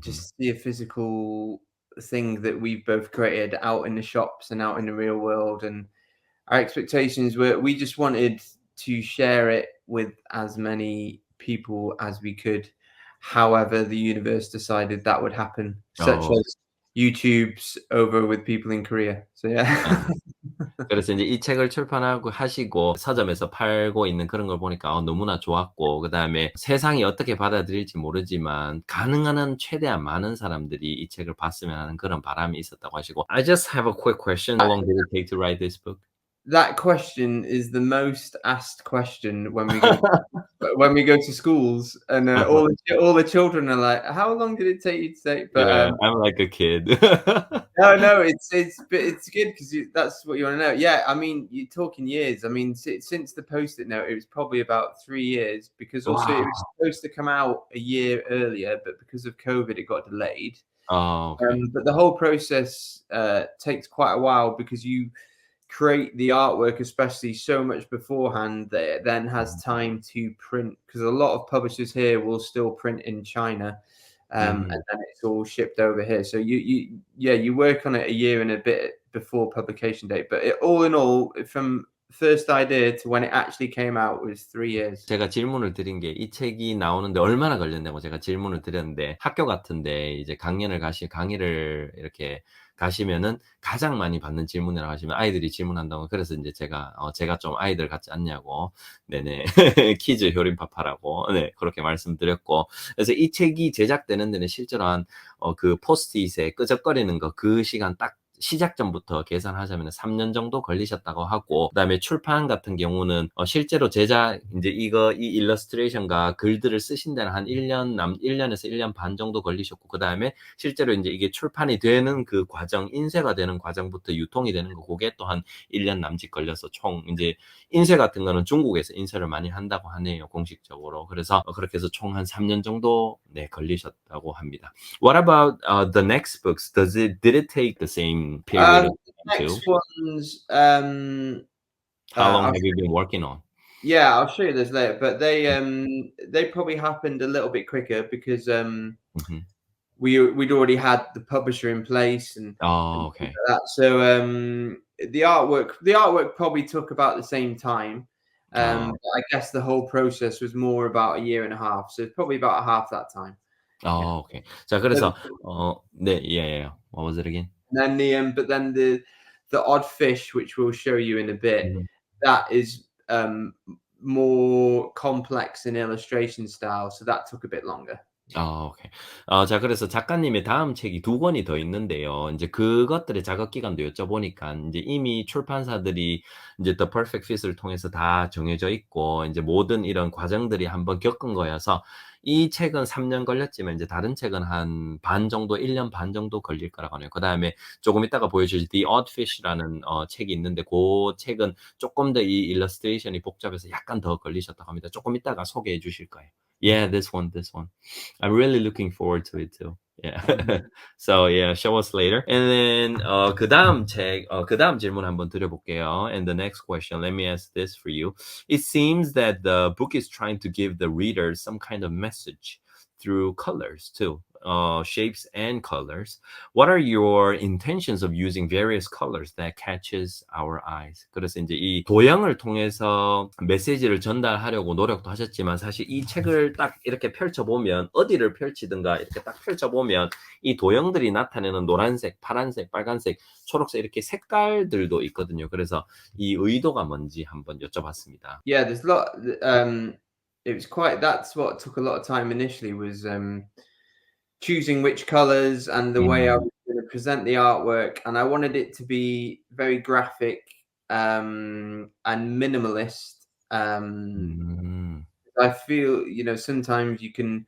just see a physical thing that we've both created out in the shops and out in the real world. And our expectations were we just wanted to share it with as many people as we could. However, the universe decided that would happen, such as YouTube's over with people in Korea. So yeah. 그래서 이제 이 책을 출판하고 하시고 서점에서 팔고 있는 그런 걸 보니까 너무나 좋았고, 그다음에 세상이 어떻게 받아들일지 모르지만 가능한 한 최대한 많은 사람들이 이 책을 봤으면 하는 그런 바람이 있었다고 하시고. I just have a quick question. How long did it take to write this book? That question is the most asked question when we go to schools, and all the children are like, "How long did it take you to say?" But Yeah, I'm like a kid. no, it's good because that's what you want to know. Yeah, I mean, you're talking years. I mean, since the Post-it note, it was probably about 3 years, because also it was supposed to come out a year earlier, but because of COVID, it got delayed. Okay. But the whole process takes quite a while, because you create the artwork, especially, so much beforehand that it then has time to print, because a lot of publishers here will still print in China, and then it's all shipped over here. So you work on it a year and a bit before publication date, but all in all, from first idea to when it actually came out was 3 years. 제가 질문을 드린 게 이 책이 나오는데 얼마나 걸렸냐고 제가 질문을 드렸는데, 학교 같은데 이제 강의를 이렇게 가시면은 가장 많이 받는 질문이라고 하시면 아이들이 질문한다고, 그래서 이제 제가 좀 아이들 같지 않냐고, 네네, 키즈 효린파파라고, 네, 그렇게 말씀드렸고, 그래서 이 책이 제작되는 데는 실제로 한 그 포스트잇에 끄적거리는 거, 그 시간 딱 시작 전부터 계산하자면 3년 정도 걸리셨다고 하고, 그다음에 출판 같은 경우는 실제로 제작 이제 이 일러스트레이션과 글들을 쓰신 데는 한 1년에서 1년 반 정도 걸리셨고, 그다음에 실제로 이제 이게 출판이 되는 그 과정, 인쇄가 되는 과정부터 유통이 되는 거, 그게 또 한 1년 남짓 걸려서 총 이제 인쇄 같은 거는 중국에서 인쇄를 많이 한다고 하네요, 공식적으로. 그래서 그렇게 해서 총 한 3년 정도 걸리셨다고 합니다. What about the next books? Did it take the same period of time next too? ones, How long have you been working on? yeah, I'll show you this later, but they probably happened a little bit quicker, because we'd already had the publisher in place, and Okay. that. So the artwork probably took about the same time. But I guess the whole process was more about a year and a half, so it's probably about half that time. Okay. 자, 그래서 네, yeah. What was it again? And then the odd fish, which we'll show you in a bit, that is more complex in illustration style, so that took a bit longer. 오케이. 자, 그래서 작가님의 다음 책이 2권이 더 있는데요. 이제 그것들의 작업 기간도 여쭤보니까 이제 이미 출판사들이 이제 The Perfect Fit을 통해서 다 정해져 있고, 이제 모든 이런 과정들이 한번 겪은 거여서 이 책은 3년 걸렸지만 이제 다른 책은 한 반 정도, 1년 반 정도 걸릴 거라고 하네요. 그다음에 조금 이따가 보여주실 The Odd Fish라는 책이 있는데, 그 책은 조금 더 이 일러스트레이션이 복잡해서 약간 더 걸리셨다고 합니다. 조금 이따가 소개해 주실 거예요. Yeah, this one. I'm really looking forward to it too. Yeah. So yeah, show us later. And then 그다음 질문 한번 드려볼게요. And the next question, let me ask this for you. It seems that the book is trying to give the reader some kind of message through colors too. Shapes and colors. What are your intentions of using various colors that catches our eyes? 그래서 이제 이 도형을 통해서 메시지를 전달하려고 노력도 하셨지만, 사실 이 책을 딱 이렇게 펼쳐보면, 어디를 펼치든가 이렇게 딱 펼쳐보면 이 도형들이 나타내는 노란색, 파란색, 빨간색, 초록색 이렇게 색깔들도 있거든요. 그래서 이 의도가 뭔지 한번 여쭤봤습니다. Yeah, there's a lot. It was that's what took a lot of time initially, was choosing which colors and the way I was going to present the artwork, and I wanted it to be very graphic and minimalist. I feel, sometimes you can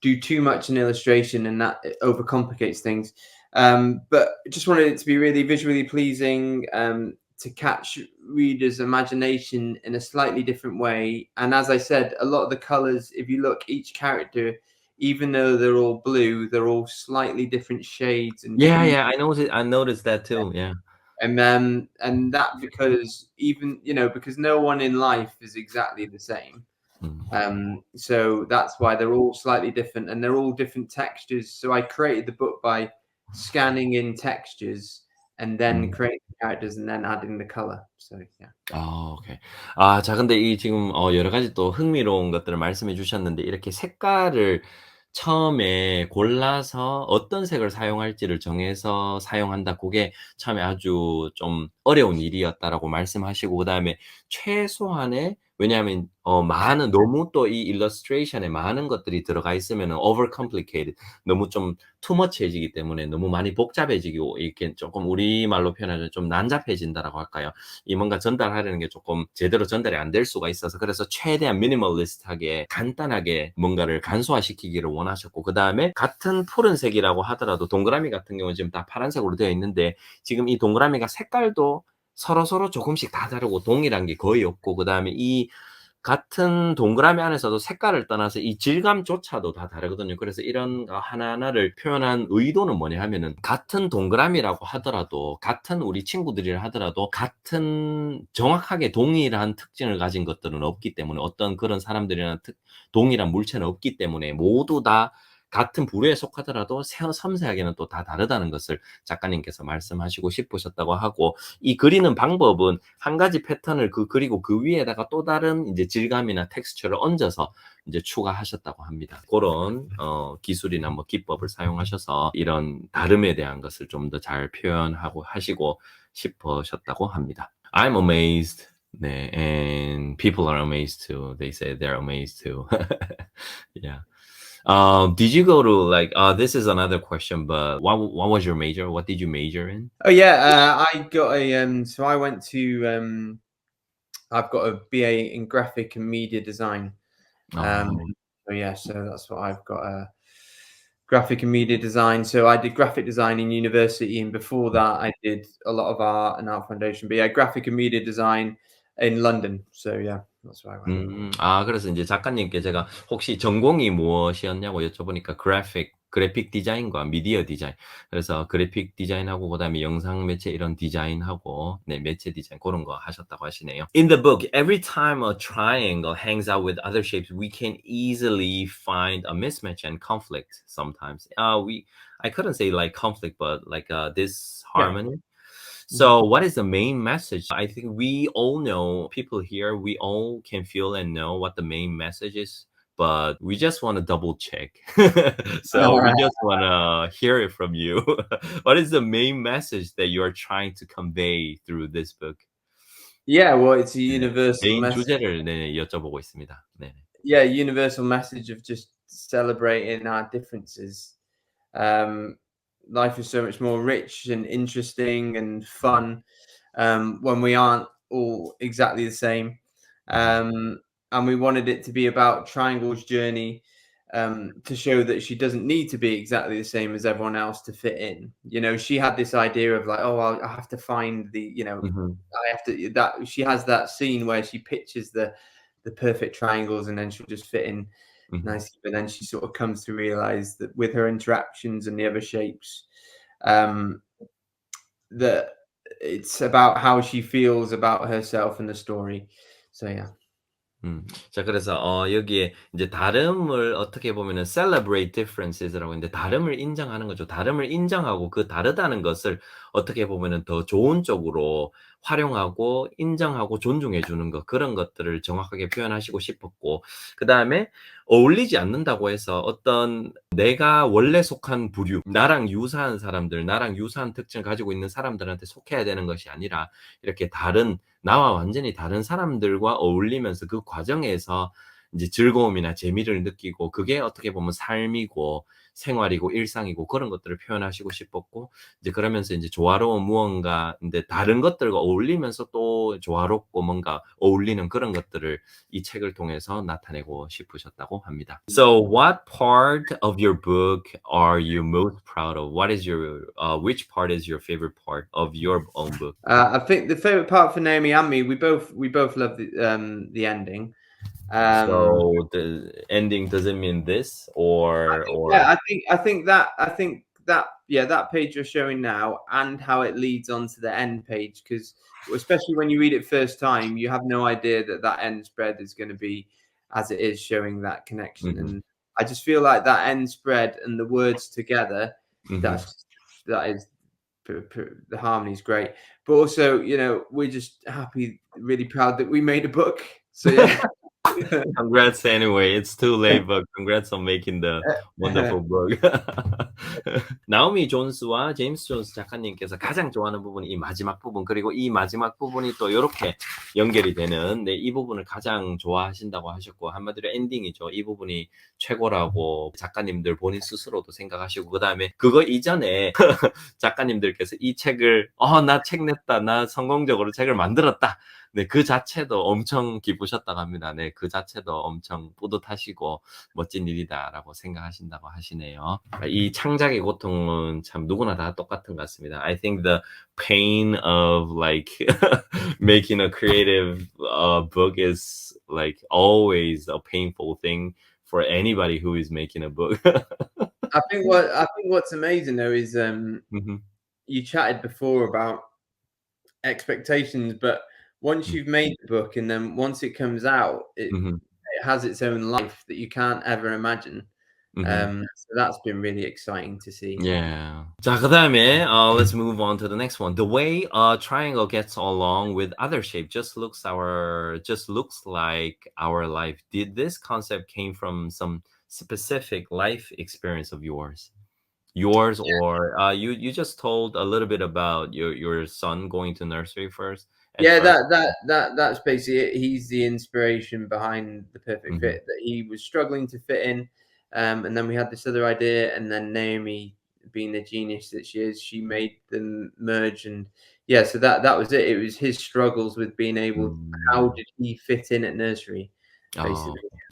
do too much in illustration and that it overcomplicates things. But I just wanted it to be really visually pleasing, to catch readers' imagination in a slightly different way. And as I said, a lot of the colors, if you look, each character, even though they're all blue, they're all slightly different shades. And Yeah, I noticed that too. Yeah. And that because because no one in life is exactly the same. So that's why they're all slightly different, and they're all different textures. So I created the book by scanning in textures and then creating the characters and then adding the color. So yeah. 오케이. 자 근데 이 지금 여러 가지 또 흥미로운 것들을 말씀해 주셨는데 이렇게 색깔을 처음에 골라서 어떤 색을 사용할지를 정해서 사용한다. 그게 처음에 아주 좀 어려운 일이었다라고 말씀하시고 그다음에 최소한의 왜냐하면 많은 너무 또 이 일러스트레이션에 많은 것들이 들어가 있으면은 over complicated 너무 좀 too much해지기 때문에 너무 많이 복잡해지고 이렇게 조금 우리말로 표현하면 좀 난잡해진다라고 할까요? 이 뭔가 전달하려는 게 조금 제대로 전달이 안 될 수가 있어서 그래서 최대한 미니멀리스트하게 간단하게 뭔가를 간소화시키기를 원하셨고 그다음에 같은 푸른색이라고 하더라도 동그라미 같은 경우는 지금 다 파란색으로 되어 있는데 지금 이 동그라미가 색깔도 서로서로 조금씩 다 다르고 동일한 게 거의 없고 그다음에 이 같은 동그라미 안에서도 색깔을 떠나서 이 질감조차도 다 다르거든요. 그래서 이런 거 하나하나를 표현한 의도는 뭐냐 하면은 같은 동그라미라고 하더라도 같은 우리 친구들이라 하더라도 같은 정확하게 동일한 특징을 가진 것들은 없기 때문에 어떤 그런 사람들이나 동일한 물체는 없기 때문에 모두 다 같은 부류에 속하더라도 섬세하게는 또 다 다르다는 것을 작가님께서 말씀하시고 싶으셨다고 하고 이 그리는 방법은 한 가지 패턴을 그리고 그 위에다가 또 다른 이제 질감이나 텍스처를 얹어서 이제 추가하셨다고 합니다. 그런 기술이나 뭐 기법을 사용하셔서 이런 다름에 대한 것을 좀 더 잘 표현하고 하시고 싶으셨다고 합니다. I'm amazed. 네, and people are amazed too. They say they're amazed too. Yeah. Did you go to like this is another question, but what was your major? What did you major in? Oh yeah, I got a so I went to I've got a BA in graphic and media design. So yeah, so that's what I've got graphic and media design. So I did graphic design in university, and before that I did a lot of art and art foundation. But yeah, graphic and media design in London. So yeah, that's why I went. 그래서 이제 작가님께 제가 혹시 전공이 무엇이었냐고 여쭤보니까 그래픽 디자인과 미디어 디자인. 그래서 그래픽 디자인하고 그다음에 영상 매체 이런 디자인하고 네, 매체 디자인 그런 거 하셨다고 하시네요. In the book, every time a triangle hangs out with other shapes, we can easily find a mismatch and conflict sometimes. I couldn't say like conflict, but like disharmony. So what is the main message? I think we all know, people here, we all can feel and know what the main message is, but we just want to double check. So we just want to hear it from you. What is the main message that you are trying to convey through this book? Yeah, well, it's a universal 메인 message. 주제를 네, 여쭤보고 있습니다. 네. Yeah, universal message of just celebrating our differences. Life is so much more rich and interesting and fun when we aren't all exactly the same. And we wanted it to be about Triangle's journey to show that she doesn't need to be exactly the same as everyone else to fit in. You know, she had this idea of like, oh, I have to find the, you know, I have to, that she has that scene where she pictures the perfect triangles and then she'll just fit in nicely. But then she sort of comes to realize that with her interactions and the other shapes, that it's about how she feels about herself and the story. So yeah. 자, 그래서 여기에 이제 다름을 어떻게 보면은 celebrate differences라고 했는데 다름을 인정하는 거죠. 다름을 인정하고 그 다르다는 것을 어떻게 보면은 더 좋은 쪽으로 활용하고 인정하고 존중해 주는 것 그런 것들을 정확하게 표현하시고 싶었고 그다음에 어울리지 않는다고 해서 어떤 내가 원래 속한 부류, 나랑 유사한 사람들, 나랑 유사한 특징을 가지고 있는 사람들한테 속해야 되는 것이 아니라 이렇게 다른 나와 완전히 다른 사람들과 어울리면서 그 과정에서 이제 즐거움이나 재미를 느끼고 그게 어떻게 보면 삶이고 생활이고 일상이고 그런 것들을 표현하시고 싶었고 이제 그러면서 이제 조화로운 무언가 근데 다른 것들과 어울리면서 또 조화롭고 뭔가 어울리는 그런 것들을 이 책을 통해서 나타내고 싶으셨다고 합니다. So what part of your book are you most proud of? What is your which part is your favorite part of your own book? I think the favorite part for Naomi and me, we both love the ending. So the ending doesn't mean this I think that yeah, that page you're showing now and how it leads on to the end page, because especially when you read it first time, you have no idea that end spread is going to be as it is, showing that connection. And I just feel like that end spread and the words together, that is the harmony's great, but also, you know, we're just happy, really proud that we made a book. So yeah. Congrats anyway. It's too late, but congrats on making the wonderful book. 나오미 존스와 제임스 존스 작가님께서 가장 좋아하는 부분이 이 마지막 부분, 그리고 이 마지막 부분이 또 이렇게 연결이 되는, 네, 이 부분을 가장 좋아하신다고 하셨고, 한마디로 엔딩이죠. 이 부분이 최고라고 작가님들 본인 스스로도 생각하시고, 그 다음에 그거 이전에 작가님들께서 이 책을 나 책 냈다, 나 성공적으로 책을 만들었다, 네, 그 자체도 엄청 기쁘셨다고 합니다. 네, 그 자체도 엄청 뿌듯하시고 멋진 일이다라고 생각하신다고 하시네요. 이 창작의 고통은 참 누구나 다 똑같은 것 같습니다. I think the pain of like making a creative book is like always a painful thing for anybody who is making a book. I think what's amazing though is you chatted before about expectations, but once you've made the book and then once it comes out, it has its own life that you can't ever imagine. So that's been really exciting to see. Yeah. 자, 그다음에 let's move on to the next one. The way a triangle gets along with other shape just looks like our life. Did this concept came from some specific life experience of yours? Yours, or you just told a little bit about your son going to nursery first. Yeah, that's basically it. He's the inspiration behind the perfect fit, that he was struggling to fit in, and then we had this other idea, and then Naomi, being the genius that she is, she made them merge, and yeah, so that was it. It was his struggles with being able. How did he fit in at nursery?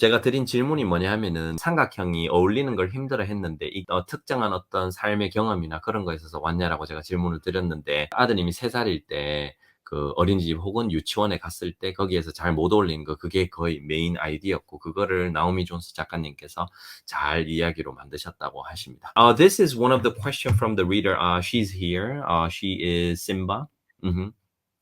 제가 드린 질문이 뭐냐 하면은 삼각형이 어울리는 걸 힘들어 했는데 특정한 어떤 삶의 경험이나 그런 거에 있어서 왔냐라고 제가 질문을 드렸는데, 아드님이 3살일 때 그 어린이집 혹은 유치원에 갔을 때 거기에서 잘 못 어울리는 거, 그게 거의 메인 아이디어였고, 그거를 나오미 존스 작가님께서 잘 이야기로 만드셨다고 하십니다. This is one of the questions from the reader. She's here. She is Simba.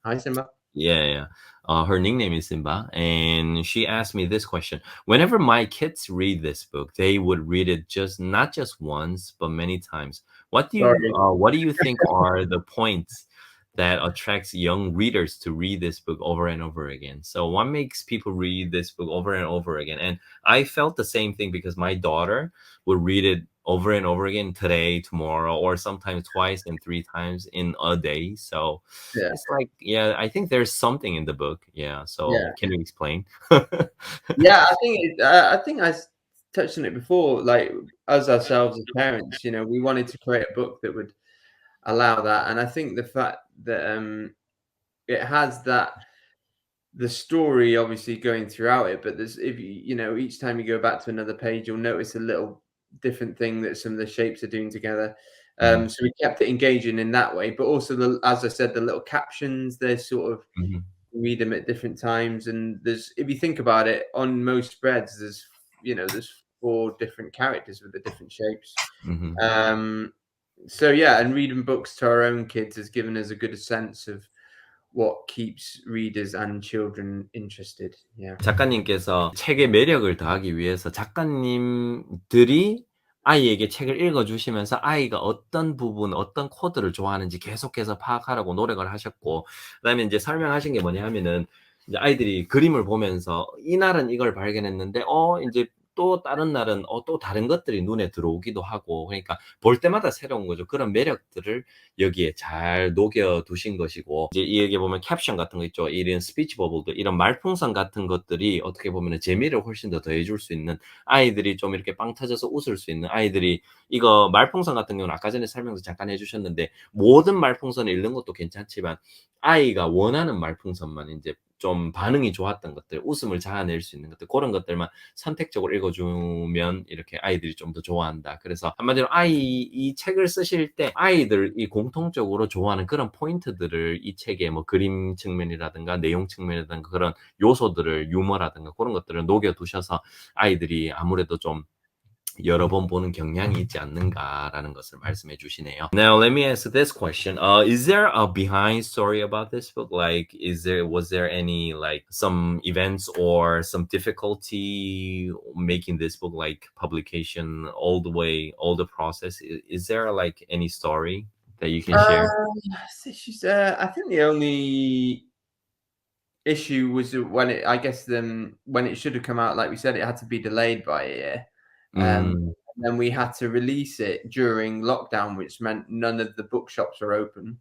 Hi, Simba. Yeah. Her nickname is Simba, and she asked me this question. Whenever my kids read this book, they would read it not just once, but many times. What do you think are the points that attracts young readers to read this book over and over again? So what makes people read this book over and over again? And I felt the same thing because my daughter would read it over and over again today, tomorrow, or sometimes twice and 3 times in a day. So it's like, I think there's something in the book. Can you explain? Yeah, I think I touched on it before. Like, as ourselves as parents, you know, we wanted to create a book that would allow that, and I think the fact that it has that, the story obviously going throughout it, but there's, if you know, each time you go back to another page, you'll notice a little different thing that some of the shapes are doing together. So we kept it engaging in that way, but also as I said, the little captions, they're sort of read them at different times, and there's, if you think about it, on most spreads there's 4 different characters with the different shapes. So yeah, and reading books to our own kids has given us a good sense of what keeps readers and children interested. Yeah. 작가님께서 책의 매력을 더하기 위해서 작가님들이 아이에게 책을 읽어주시면서 아이가 어떤 부분, 어떤 코드를 좋아하는지 계속해서 파악하라고 노력을 하셨고, 그다음에 이제 설명하신 게 뭐냐 하면은, 이제 아이들이 그림을 보면서 이날은 이걸 발견했는데 이제 또 다른 날은 또 다른 것들이 눈에 들어오기도 하고, 그러니까 볼 때마다 새로운 거죠. 그런 매력들을 여기에 잘 녹여 두신 것이고, 이제 여기 보면 캡션 같은 거 있죠. 이런 스피치 버블들, 이런 말풍선 같은 것들이 어떻게 보면 재미를 훨씬 더 더해줄 수 있는, 아이들이 좀 이렇게 빵 터져서 웃을 수 있는, 아이들이 이거 말풍선 같은 경우는 아까 전에 설명도 잠깐 해주셨는데, 모든 말풍선을 읽는 것도 괜찮지만 아이가 원하는 말풍선만, 이제 좀 반응이 좋았던 것들, 웃음을 자아낼 수 있는 것들, 그런 것들만 선택적으로 읽어주면 이렇게 아이들이 좀 더 좋아한다. 그래서 한마디로 이 책을 쓰실 때 아이들이 공통적으로 좋아하는 그런 포인트들을 이 책의 뭐 그림 측면이라든가 내용 측면이라든가 그런 요소들을, 유머라든가 그런 것들을 녹여두셔서 아이들이 아무래도 좀 여러 번 보는 경향이 있지 않는가라는 것을 말씀해 주시네요. Now let me ask this question. Is there a behind story about this book? Like, was there any like some events or some difficulty making this book, like publication all the process? Is there like any story that you can share? I think the only issue was when it, I guess, when it should have come out, like we said, it had to be delayed by a year. And then we had to release it during lockdown, which meant none of the bookshops were open.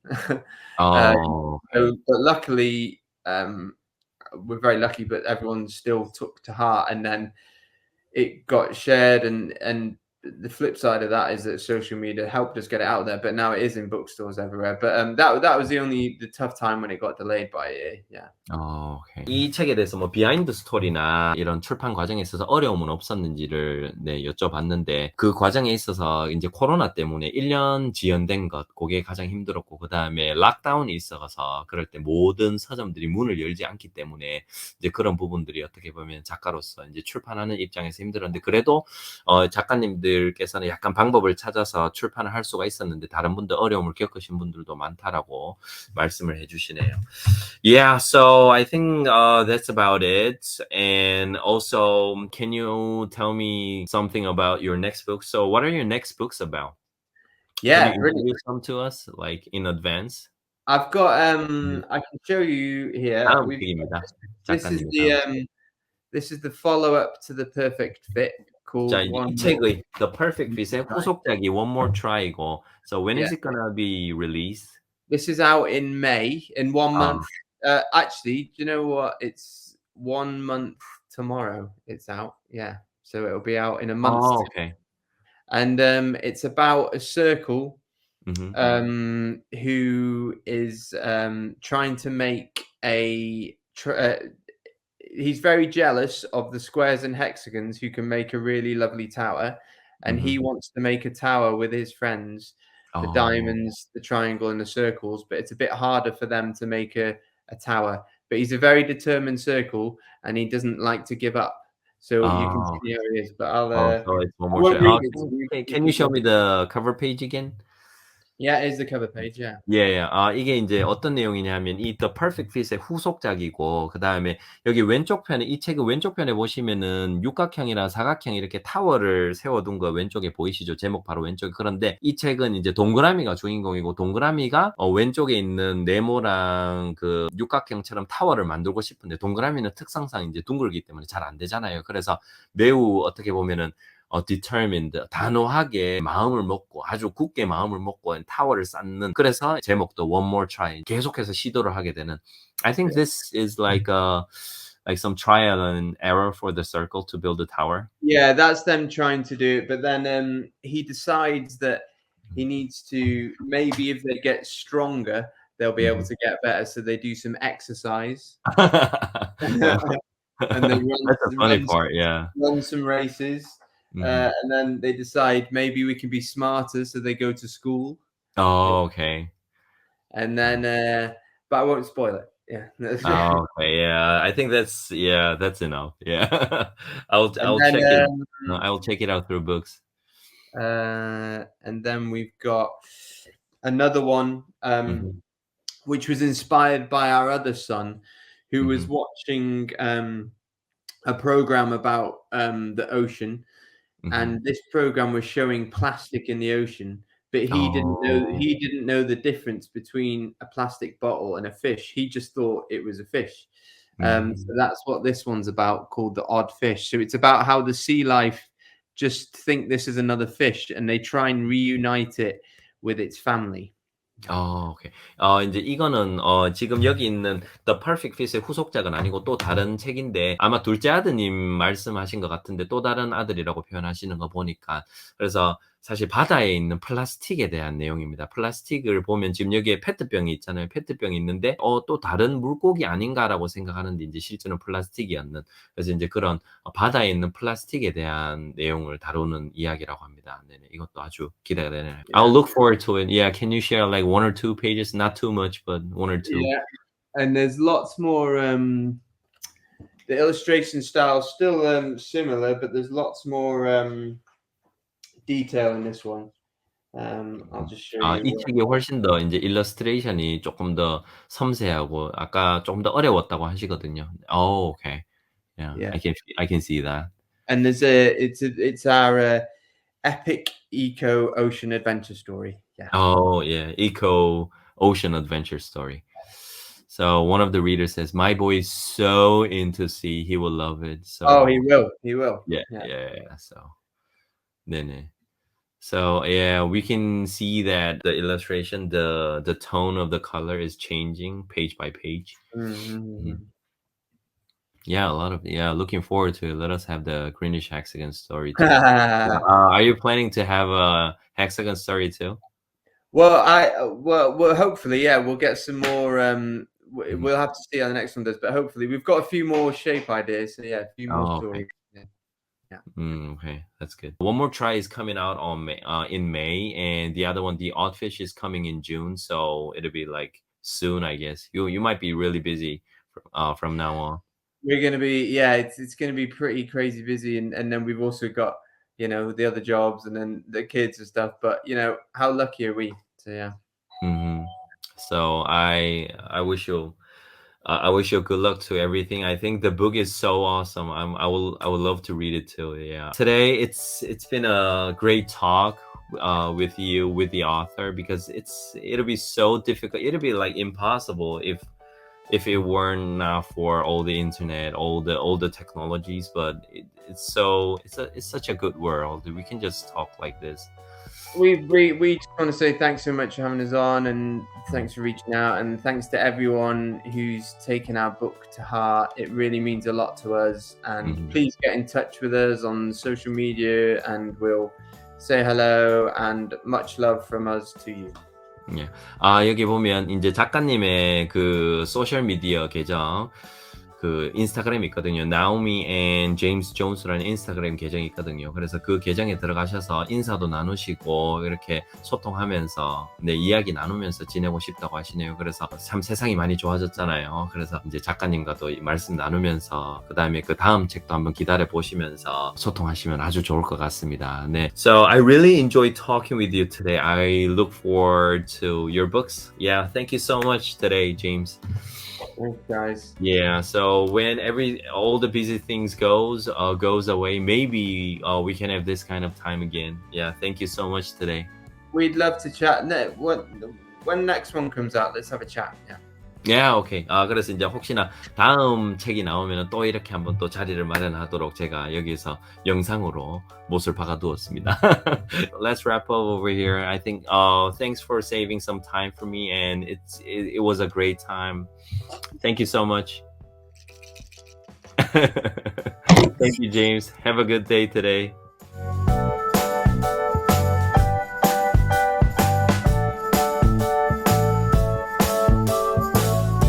But luckily, we're very lucky, but everyone still took to heart, and then it got shared. And the flip side of that is that social media helped us get it out there, but now it is in bookstores everywhere. But that was the tough time when it got delayed by a year. Yeah. 오케이. 이 책에 대해서 뭐 비하인드 스토리나 이런 출판 과정에 있어서 어려움은 없었는지를 여쭤봤는데, 그 과정에 있어서 이제 코로나 때문에 1년 지연된 것, 그게 가장 힘들었고, 그 다음에 락다운이 있어서 그럴 때 모든 서점들이 문을 열지 않기 때문에 이제 그런 부분들이 어떻게 보면 작가로서 이제 출판하는 입장에서 힘들었는데, 그래도 작가님들께서는 약간 방법을 찾아서 출판을 할 수가 있었는데 다른 분들 어려움을 겪으신 분들도 많다라고 말씀을 해주시네요. Yeah, so I think that's about it. And also, can you tell me something about your next book? So what are your next books about? Yeah, can you introduce them to us, like in advance? I've got I can show you here. 책입니다. This is the follow-up to The Perfect Fit called 자, 이 책의 The Perfect Fit의 후속작이 One More Try이고, so when is it gonna be released? This is out in May, in 1 month. Actually, do you know what? It's 1 month tomorrow. It's out. Yeah, so it'll be out in a month. Oh, okay. And it's about a circle who is trying to make he's very jealous of the squares and hexagons who can make a really lovely tower, and he wants to make a tower with his friends, the diamonds, the triangle, and the circles, but it's a bit harder for them to make a tower. But he's a very determined circle, and he doesn't like to give up. So you can see how he is. But so it's one more. Can you show me the cover page again? Yeah, it is the cover page. Yeah. 예. 이게 이제 어떤 내용이냐면 이 The Perfect Fit의 후속작이고, 그 다음에 여기 왼쪽 편에, 이 책의 왼쪽 편에 보시면은 육각형이랑 사각형 이렇게 타워를 세워둔 거 왼쪽에 보이시죠? 제목 바로 왼쪽에. 그런데 이 책은 이제 동그라미가 주인공이고, 동그라미가 왼쪽에 있는 네모랑 그 육각형처럼 타워를 만들고 싶은데, 동그라미는 특성상 이제 둥글기 때문에 잘 안 되잖아요. 그래서 매우 어떻게 보면은 determined, 단호하게 마음을 먹고, 아주 굳게 마음을 먹고 타워를 쌓는, 그래서 제목도 One More Try, 계속해서 시도를 하게 되는. I think this is like some trial and error for the circle to build a tower. Yeah, that's them trying to do it, but then he decides that he needs to, maybe if they get stronger, they'll be able to get better, so they do some exercise. And they That's the funny part, yeah. Run some races. And then they decide maybe we can be smarter, so they go to school. Oh, okay. And then, but I won't spoil it. Yeah. Okay. Yeah, I think that's enough. Yeah, I'll check it. I'll check it out through books. And then we've got another one, which was inspired by our other son, who was watching a program about the ocean. And this program was showing plastic in the ocean, but he didn't know the difference between a plastic bottle and a fish. He just thought it was a fish. So that's what this one's about, called The Odd Fish. So it's about how the sea life just think this is another fish, and they try and reunite it with its family. 오케이. 이제 이거는 지금 여기 있는 The Perfect Fit의 후속작은 아니고 또 다른 책인데, 아마 둘째 아드님 말씀하신 것 같은데 또 다른 아들이라고 표현하시는 거 보니까, 그래서 사실 바다에 있는 플라스틱에 대한 내용입니다. 플라스틱을 보면 지금 여기에 페트병이 있잖아요. 페트병이 있는데 또 다른 물고기 아닌가라고 생각하는데 이제 실제는 플라스틱이었는, 그래서 이제 그런 바다에 있는 플라스틱에 대한 내용을 다루는 이야기라고 합니다. 네네, 이것도 아주 기대가 되네요. I'll look forward to it. Yeah, can you share like 1 or 2 pages? Not too much, but 1 or 2. Yeah, and there's lots more. The illustration style still similar, but there's lots more detail in this one. I'll just show you. 이 책이 훨씬 더 이제 일러스트레이션이 조금 더 섬세하고 아까 조금 더 어려웠다고 하시거든요. Oh, okay. Yeah. I can see that. And there's it's our epic eco ocean adventure story. Oh yeah, eco ocean adventure story. So one of the readers says, "My boy is so into sea, he will love it." So Oh, he will. He will. yeah. So 네네. So yeah, we can see that the illustration, the tone of the color is changing page by page. Mm-hmm. Yeah, looking forward to it. Let us have the Greenish Hexagon story too. Are you planning to have a hexagon story too? Well, hopefully, yeah, we'll get some more. We'll have to see how the next one does, but hopefully, we've got a few more shape ideas. So yeah, a few more stories. Okay, that's good. One more try is coming out on in May, and the other one, the Oddfish, is coming in June. So it'll be like soon, I guess. You might be really busy from now on. We're gonna be it's gonna be pretty crazy busy, and then we've also got the other jobs and then the kids and stuff. But how lucky are we? So yeah. So I wish you. I wish you good luck to everything. I think the book is so awesome. I would love to read it too. Yeah. Today it's been a great talk with you, with the author, because it'll be so difficult. It'll be like impossible if it weren't not for all the internet, all the technologies. But it's such a good world. We can just talk like this. We just want to say thanks so much for having us on, and thanks for reaching out, and thanks to everyone who's taken our book to heart. It really means a lot to us, and please get in touch with us on social media, and we'll say hello, and much love from us to you. 예. 여기 보면 이제 작가님의 그 소셜 미디어 계정, 그 인스타그램이 있거든요. Naomi and James Jones라는 인스타그램 계정이 있거든요. 그래서 그 계정에 들어가셔서 인사도 나누시고 이렇게 소통하면서 이야기 나누면서 지내고 싶다고 하시네요. 그래서 참 세상이 많이 좋아졌잖아요. 그래서 이제 작가님과도 말씀 나누면서 그다음에 그 다음 책도 한번 기다려 보시면서 소통하시면 아주 좋을 것 같습니다. 네. So I really enjoyed talking with you today. I look forward to your books. Yeah, thank you so much today, James. Thanks, guys. Yeah, so when all the busy things goes away, maybe we can have this kind of time again. Yeah, thank you so much today. We'd love to chat. When next one comes out, let's have a chat. Yeah, okay. 그래서 이제 혹시나 다음 책이 나오면 또 이렇게 한번 또 자리를 마련하도록 제가 여기서 영상으로 못을 박아두었습니다. Let's wrap up over here. I think thanks for saving some time for me, and it was a great time. Thank you so much. Thank you, James. Have a good day today.